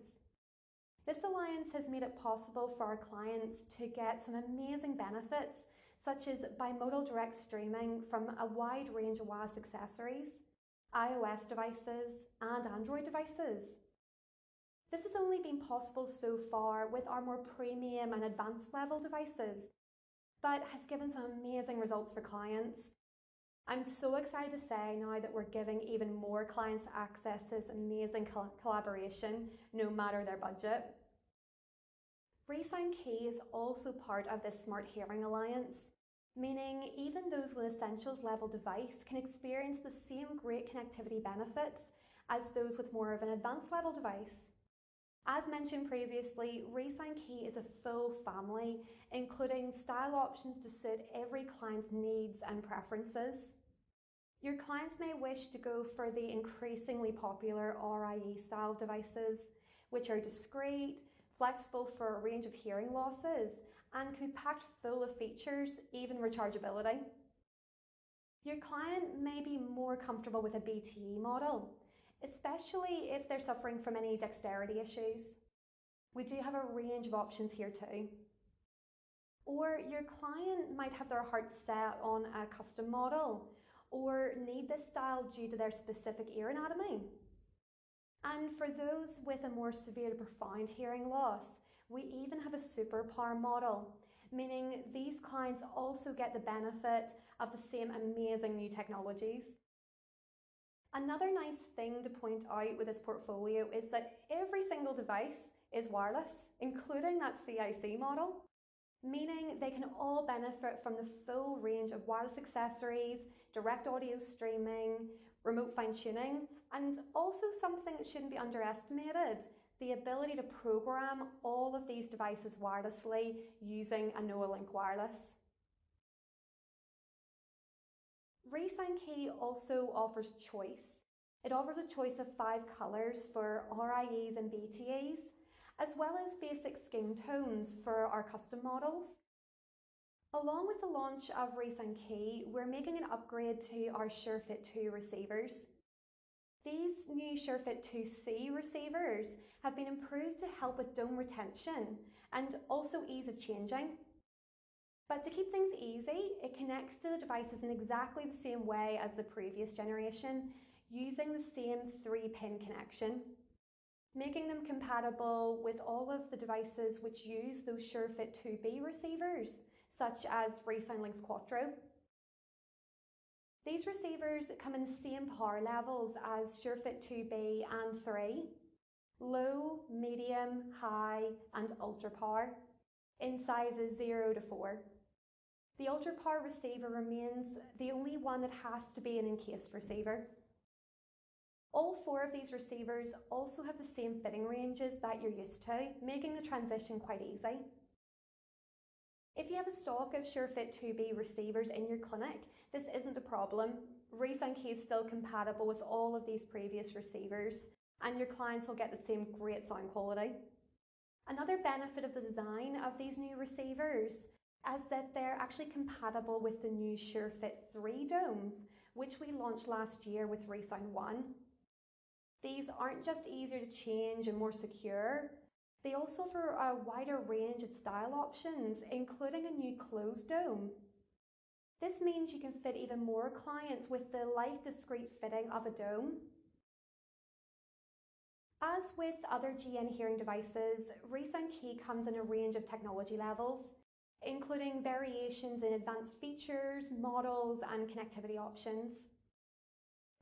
This alliance has made it possible for our clients to get some amazing benefits, such as bimodal direct streaming from a wide range of wireless accessories, iOS devices, and Android devices. This has only been possible so far with our more premium and advanced level devices, but has given some amazing results for clients. I'm so excited to say now that we're giving even more clients access to this amazing collaboration, no matter their budget. ReSound Key is also part of this Smart Hearing Alliance, meaning even those with Essentials level device can experience the same great connectivity benefits as those with more of an advanced level device. As mentioned previously, ReSound Key is a full family, including style options to suit every client's needs and preferences. Your clients may wish to go for the increasingly popular RIE style devices, which are discreet, flexible for a range of hearing losses, and can be packed full of features, even rechargeability. Your client may be more comfortable with a BTE model, especially if they're suffering from any dexterity issues. We do have a range of options here too. Or your client might have their heart set on a custom model, or need this style due to their specific ear anatomy. And for those with a more severe to profound hearing loss, we even have a superpower model, meaning these clients also get the benefit of the same amazing new technologies. Another nice thing to point out with this portfolio is that every single device is wireless, including that CIC model, meaning they can all benefit from the full range of wireless accessories, direct audio streaming, remote fine-tuning, and also something that shouldn't be underestimated, the ability to program all of these devices wirelessly using a NoaLink wireless. ReSound Key also offers choice. It offers a choice of 5 colours for RIEs and BTEs, as well as basic skin tones for our custom models. Along with the launch of ReSound Key, we're making an upgrade to our SureFit 2 receivers. These new SureFit 2C receivers have been improved to help with dome retention and also ease of changing. But to keep things easy, it connects to the devices in exactly the same way as the previous generation, using the same 3-pin connection, making them compatible with all of the devices which use those SureFit 2B receivers, such as ReSound Lynx Quattro. These receivers come in the same power levels as SureFit 2B and 3, low, medium, high and ultra power, in sizes 0 to 4. The ultra power receiver remains the only one that has to be an encased receiver. All 4 of these receivers also have the same fitting ranges that you're used to, making the transition quite easy. If you have a stock of SureFit 2B receivers in your clinic, this isn't a problem. ReSound Key is still compatible with all of these previous receivers, and your clients will get the same great sound quality. Another benefit of the design of these new receivers is that they're actually compatible with the new SureFit 3 domes, which we launched last year with ReSound 1. These aren't just easier to change and more secure, they also offer a wider range of style options, including a new closed dome. This means you can fit even more clients with the light discreet fitting of a dome. As with other GN hearing devices, ReSound Key comes in a range of technology levels, including variations in advanced features, models and connectivity options.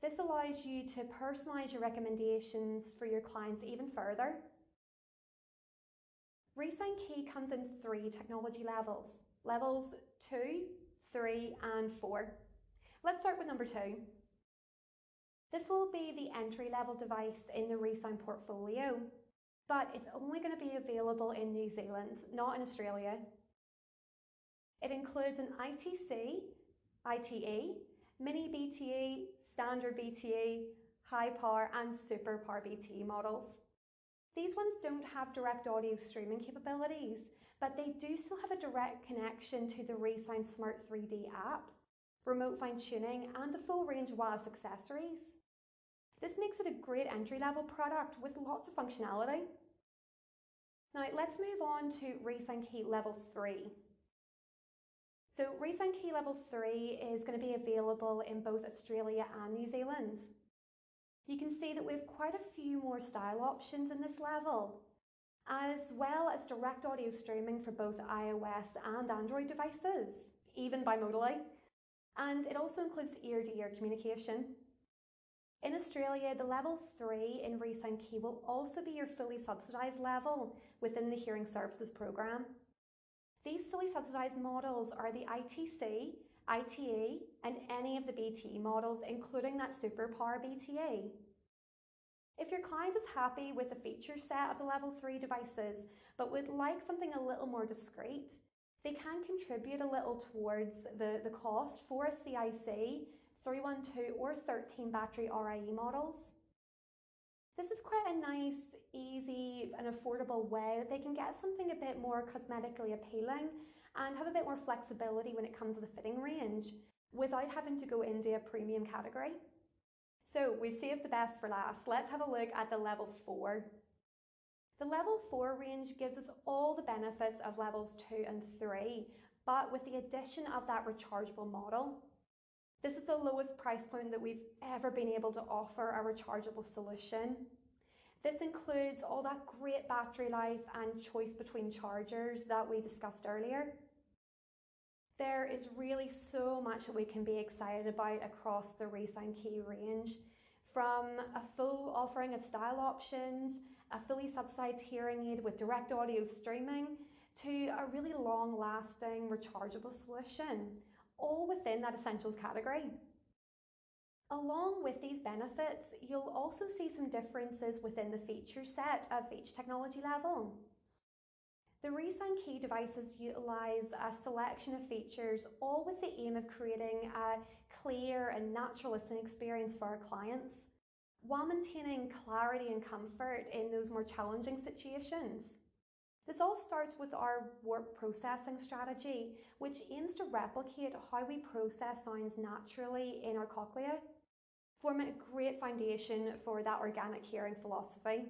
This allows you to personalise your recommendations for your clients even further. ReSound Key comes in 3 technology levels, levels 2, 3 and 4. Let's start with number 2. This will be the entry-level device in the ReSound portfolio, but it's only going to be available in New Zealand, not in Australia. It includes an ITC, ITE, mini BTE, standard BTE, high power and super power BTE models. These ones don't have direct audio streaming capabilities, but they do still have a direct connection to the ReSound Smart 3D app, remote fine-tuning and the full range of wireless accessories. This makes it a great entry-level product with lots of functionality. Now let's move on to ReSound Key Level 3. So ReSound Key Level 3 is going to be available in both Australia and New Zealand. You can see that we have quite a few more style options in this level, as well as direct audio streaming for both iOS and Android devices, even bimodally. And it also includes ear-to-ear communication. In Australia, the Level 3 in ReSound Key will also be your fully subsidised level within the Hearing Services programme. These fully subsidised models are the ITC, ITE and any of the BTE models, including that super power BTE. If your client is happy with the feature set of the Level 3 devices but would like something a little more discreet, they can contribute a little towards the cost for a CIC, 312 or 13 battery RIE models. This is quite a nice, easy and affordable way that they can get something a bit more cosmetically appealing and have a bit more flexibility when it comes to the fitting range without having to go into a premium category. So we've saved the best for last. Let's have a look at the Level 4. The Level 4 range gives us all the benefits of Levels 2 and 3, but with the addition of that rechargeable model. This is the lowest price point that we've ever been able to offer a rechargeable solution. This includes all that great battery life and choice between chargers that we discussed earlier. There is really so much that we can be excited about across the ReSound Key range, from a full offering of style options, a fully subsidised hearing aid with direct audio streaming, to a really long-lasting rechargeable solution, all within that essentials category. Along with these benefits, you'll also see some differences within the feature set of each technology level. The ReSound Key devices utilise a selection of features, all with the aim of creating a clear and natural listening experience for our clients, while maintaining clarity and comfort in those more challenging situations. This all starts with our warp processing strategy, which aims to replicate how we process sounds naturally in our cochlea, forming a great foundation for that organic hearing philosophy.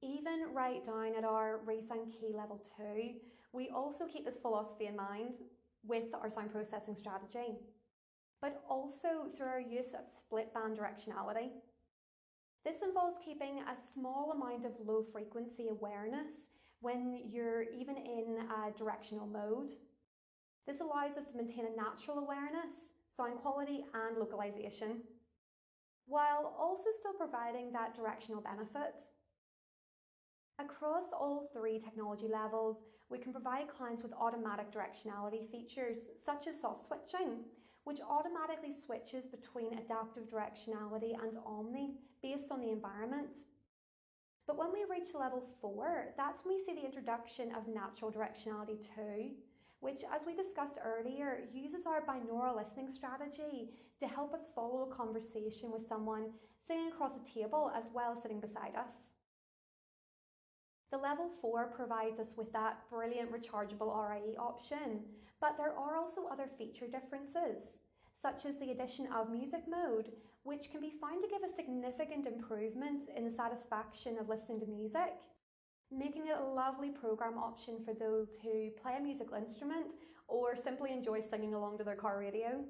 Even right down at our ReSound Key level 2, we also keep this philosophy in mind with our sound processing strategy, but also through our use of split band directionality. This involves keeping a small amount of low frequency awareness when you're even in a directional mode. This allows us to maintain a natural awareness, sound quality and localization, while also still providing that directional benefit. Across all three technology levels, we can provide clients with automatic directionality features such as soft switching, which automatically switches between adaptive directionality and omni based on the environment. But when we reach level 4, that's when we see the introduction of natural directionality 2, which, as we discussed earlier, uses our binaural listening strategy to help us follow a conversation with someone sitting across a table as well as sitting beside us. The level 4 provides us with that brilliant rechargeable RIE option, but there are also other feature differences, such as the addition of music mode, which can be found to give a significant improvement in the satisfaction of listening to music, making it a lovely program option for those who play a musical instrument or simply enjoy singing along to their car radio.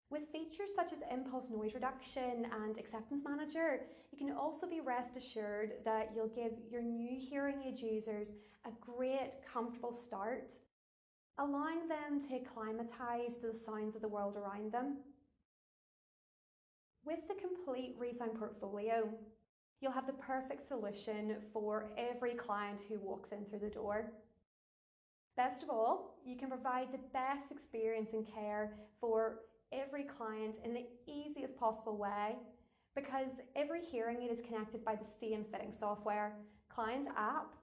With features such as impulse noise reduction and acceptance manager, you can also be rest assured that you'll give your new hearing aid users a great, comfortable start, allowing them to acclimatise to the sounds of the world around them. With the complete ReSound portfolio, you'll have the perfect solution for every client who walks in through the door. Best of all, you can provide the best experience and care for every client in the easiest possible way, because every hearing aid is connected by the same fitting software, client app,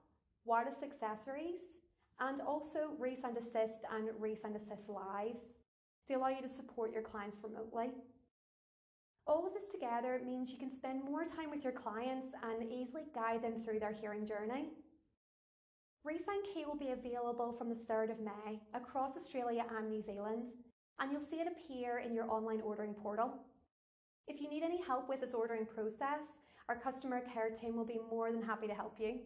wireless accessories, and also ReSound Assist and ReSound Assist Live to allow you to support your clients remotely. All of this together means you can spend more time with your clients and easily guide them through their hearing journey. ReSound Key will be available from the 3rd of May across Australia and New Zealand, and you'll see it appear in your online ordering portal. If you need any help with this ordering process, our customer care team will be more than happy to help you.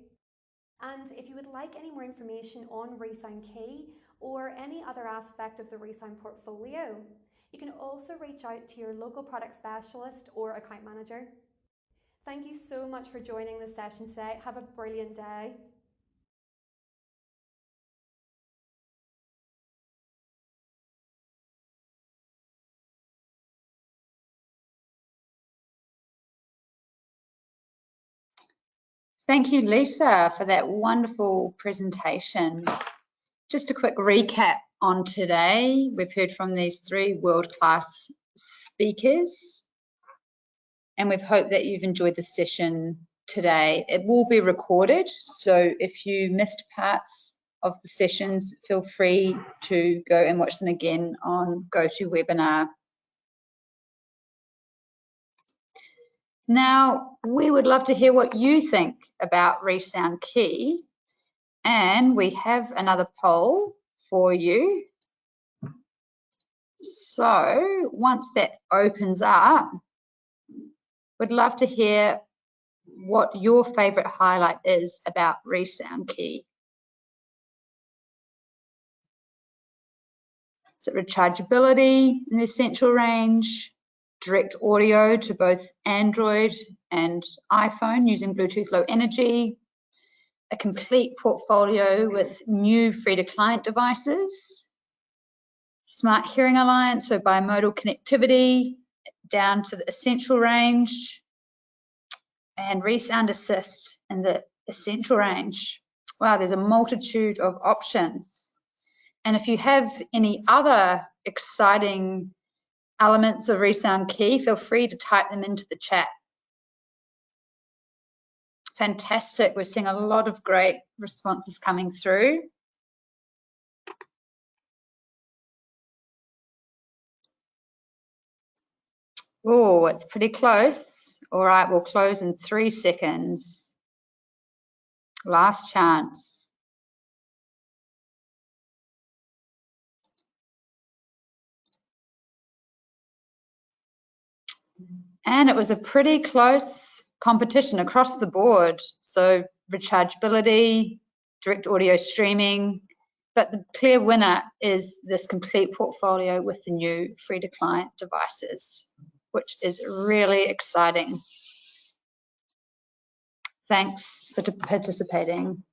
And if you would like any more information on ReSound Key or any other aspect of the ReSound portfolio, you can also reach out to your local product specialist or account manager. Thank you so much for joining this session today. Have a brilliant day. Thank you, Lisa, for that wonderful presentation. Just a quick recap on today. We've heard from these 3 world-class speakers, and we've hoped that you've enjoyed the session today. It will be recorded, so if you missed parts of the sessions, feel free to go and watch them again on GoToWebinar. Now, we would love to hear what you think about ReSound Key, and we have another poll for you. So once that opens up, we'd love to hear what your favourite highlight is about ReSound Key. Is it rechargeability in the essential range? Direct audio to both Android and iPhone using Bluetooth Low Energy, a complete portfolio with new free-to-client devices, Smart Hearing Alliance, so bimodal connectivity down to the essential range, and ReSound Assist in the essential range. Wow, there's a multitude of options. And if you have any other exciting elements of ReSound Key, feel free to type them into the chat. Fantastic. We're seeing a lot of great responses coming through. Oh, it's pretty close. All right, we'll close in 3 seconds. Last chance. And it was a pretty close competition across the board. So rechargeability, direct audio streaming, but the clear winner is this complete portfolio with the new free-to-client devices, which is really exciting. Thanks for participating.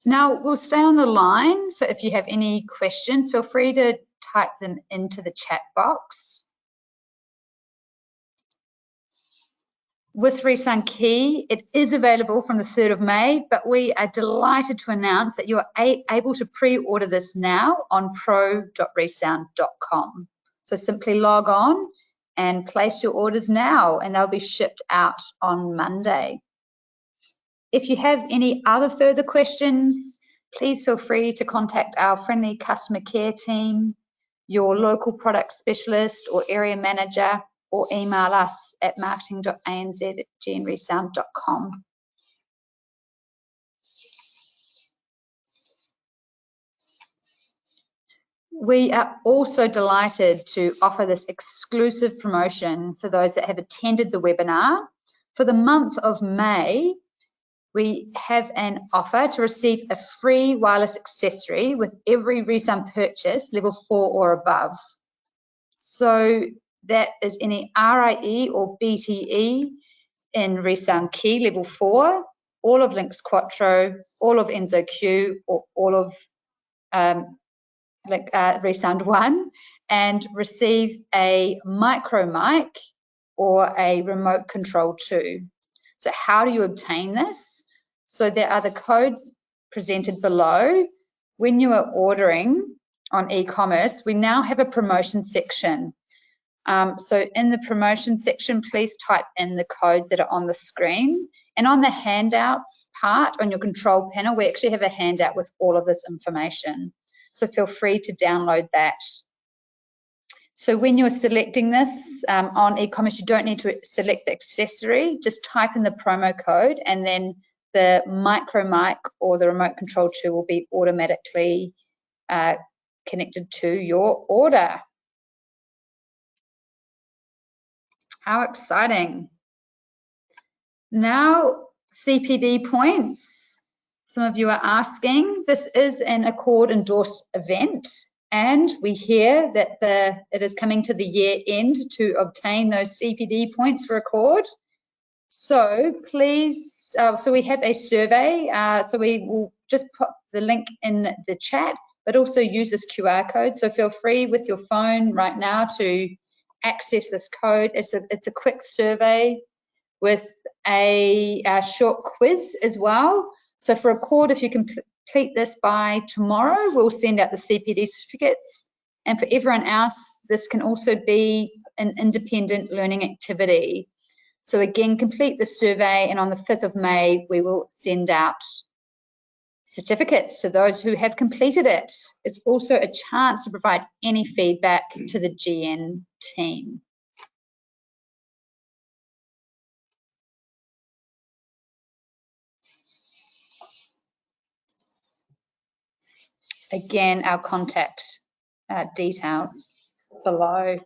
Now, we'll stay on the line for if you have any questions, feel free to type them into the chat box. With ReSound Key, it is available from the 3rd of May, but we are delighted to announce that you are able to pre-order this now on pro.resound.com. So simply log on and place your orders now, and they'll be shipped out on Monday. If you have any other further questions, please feel free to contact our friendly customer care team, your local product specialist or area manager, or email us at marketing.anz@gnresound.com. We are also delighted to offer this exclusive promotion for those that have attended the webinar. For the month of May, we have an offer to receive a free wireless accessory with every ReSound purchase, level 4 or above. So that is any RIE or BTE in ReSound Key level 4, all of Lynx Quattro, all of Enzo Q, or all of ReSound 1, and receive a micro mic or a remote control 2. So how do you obtain this? So there are the codes presented below. When you are ordering on e-commerce, we now have a promotion section. So in the promotion section, please type in the codes that are on the screen. And on the handouts part on your control panel, we actually have a handout with all of this information. So feel free to download that. So when you're selecting this on e-commerce, you don't need to select the accessory, just type in the promo code and then the micro mic or the remote control 2 will be automatically connected to your order. How exciting. Now, CPD points. Some of you are asking. This is an Accord endorsed event, and we hear that it is coming to the year end to obtain those CPD points for Accord. So please, so we have a survey, so we will just put the link in the chat, but also use this QR code. So feel free with your phone right now to access this code. It's a quick survey with a short quiz as well. So for Accord, if you complete this by tomorrow, we'll send out the CPD certificates. And for everyone else, this can also be an independent learning activity. So again, complete the survey, and on the 5th of May, we will send out certificates to those who have completed it. It's also a chance to provide any feedback to the GN team. Again, our contact details below.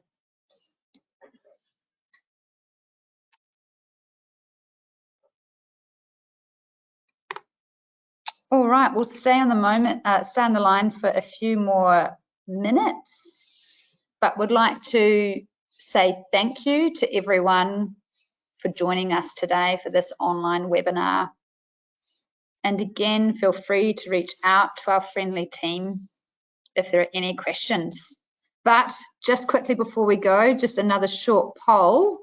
All right, we'll stay on the line for a few more minutes, but would like to say thank you to everyone for joining us today for this online webinar. And again, feel free to reach out to our friendly team if there are any questions. But just quickly before we go, just another short poll.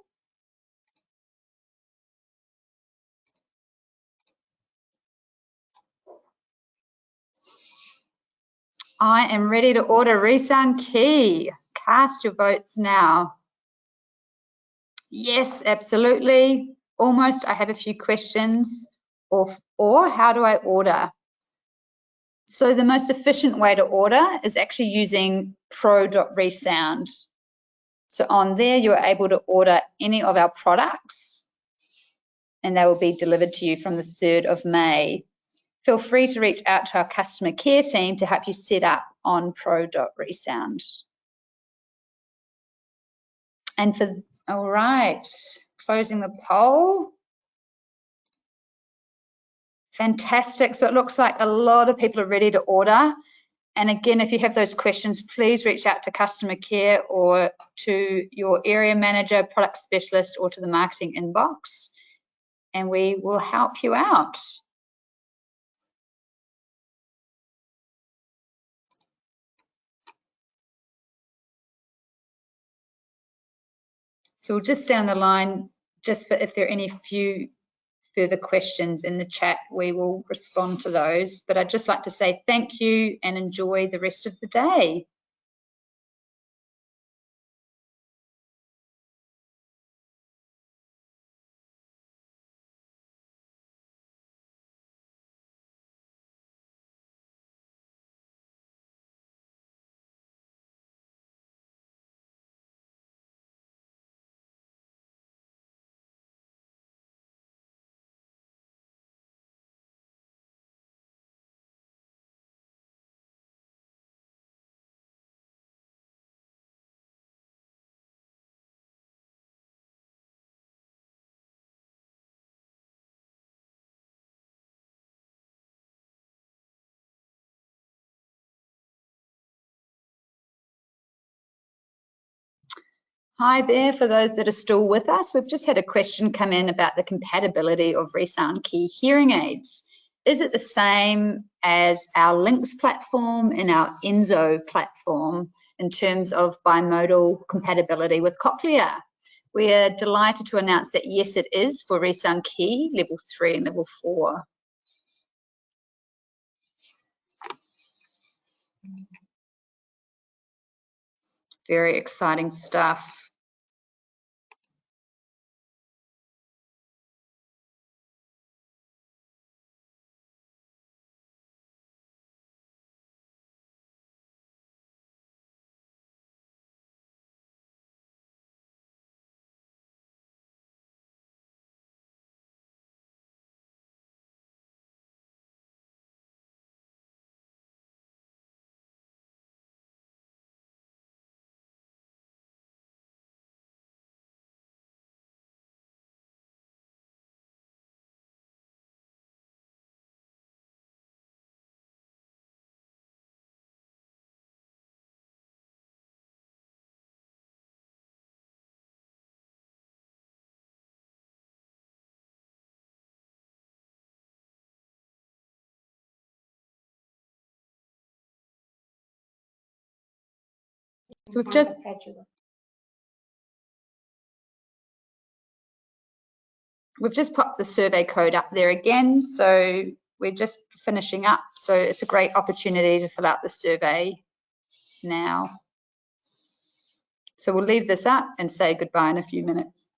I am ready to order ReSound Key. Cast your votes now. Yes, absolutely. Almost. I have a few questions. Or how do I order? So the most efficient way to order is actually using pro.resound. So on there, you're able to order any of our products and they will be delivered to you from the 3rd of May. Feel free to reach out to our customer care team to help you set up on pro.resound. And all right, closing the poll. Fantastic. So it looks like a lot of people are ready to order. And again, if you have those questions, please reach out to customer care or to your area manager, product specialist, or to the marketing inbox, and we will help you out. So we'll just stay on the line, just for if there are any few further questions in the chat, we will respond to those. But I'd just like to say thank you and enjoy the rest of the day. Hi there, for those that are still with us, we've just had a question come in about the compatibility of ReSound Key hearing aids. Is it the same as our Lynx platform and our Enzo platform in terms of bimodal compatibility with Cochlear? We are delighted to announce that yes, it is for ReSound Key level 3 and level 4. Very exciting stuff. So we've just popped the survey code up there again, so we're just finishing up. So it's a great opportunity to fill out the survey now. So we'll leave this up and say goodbye in a few minutes.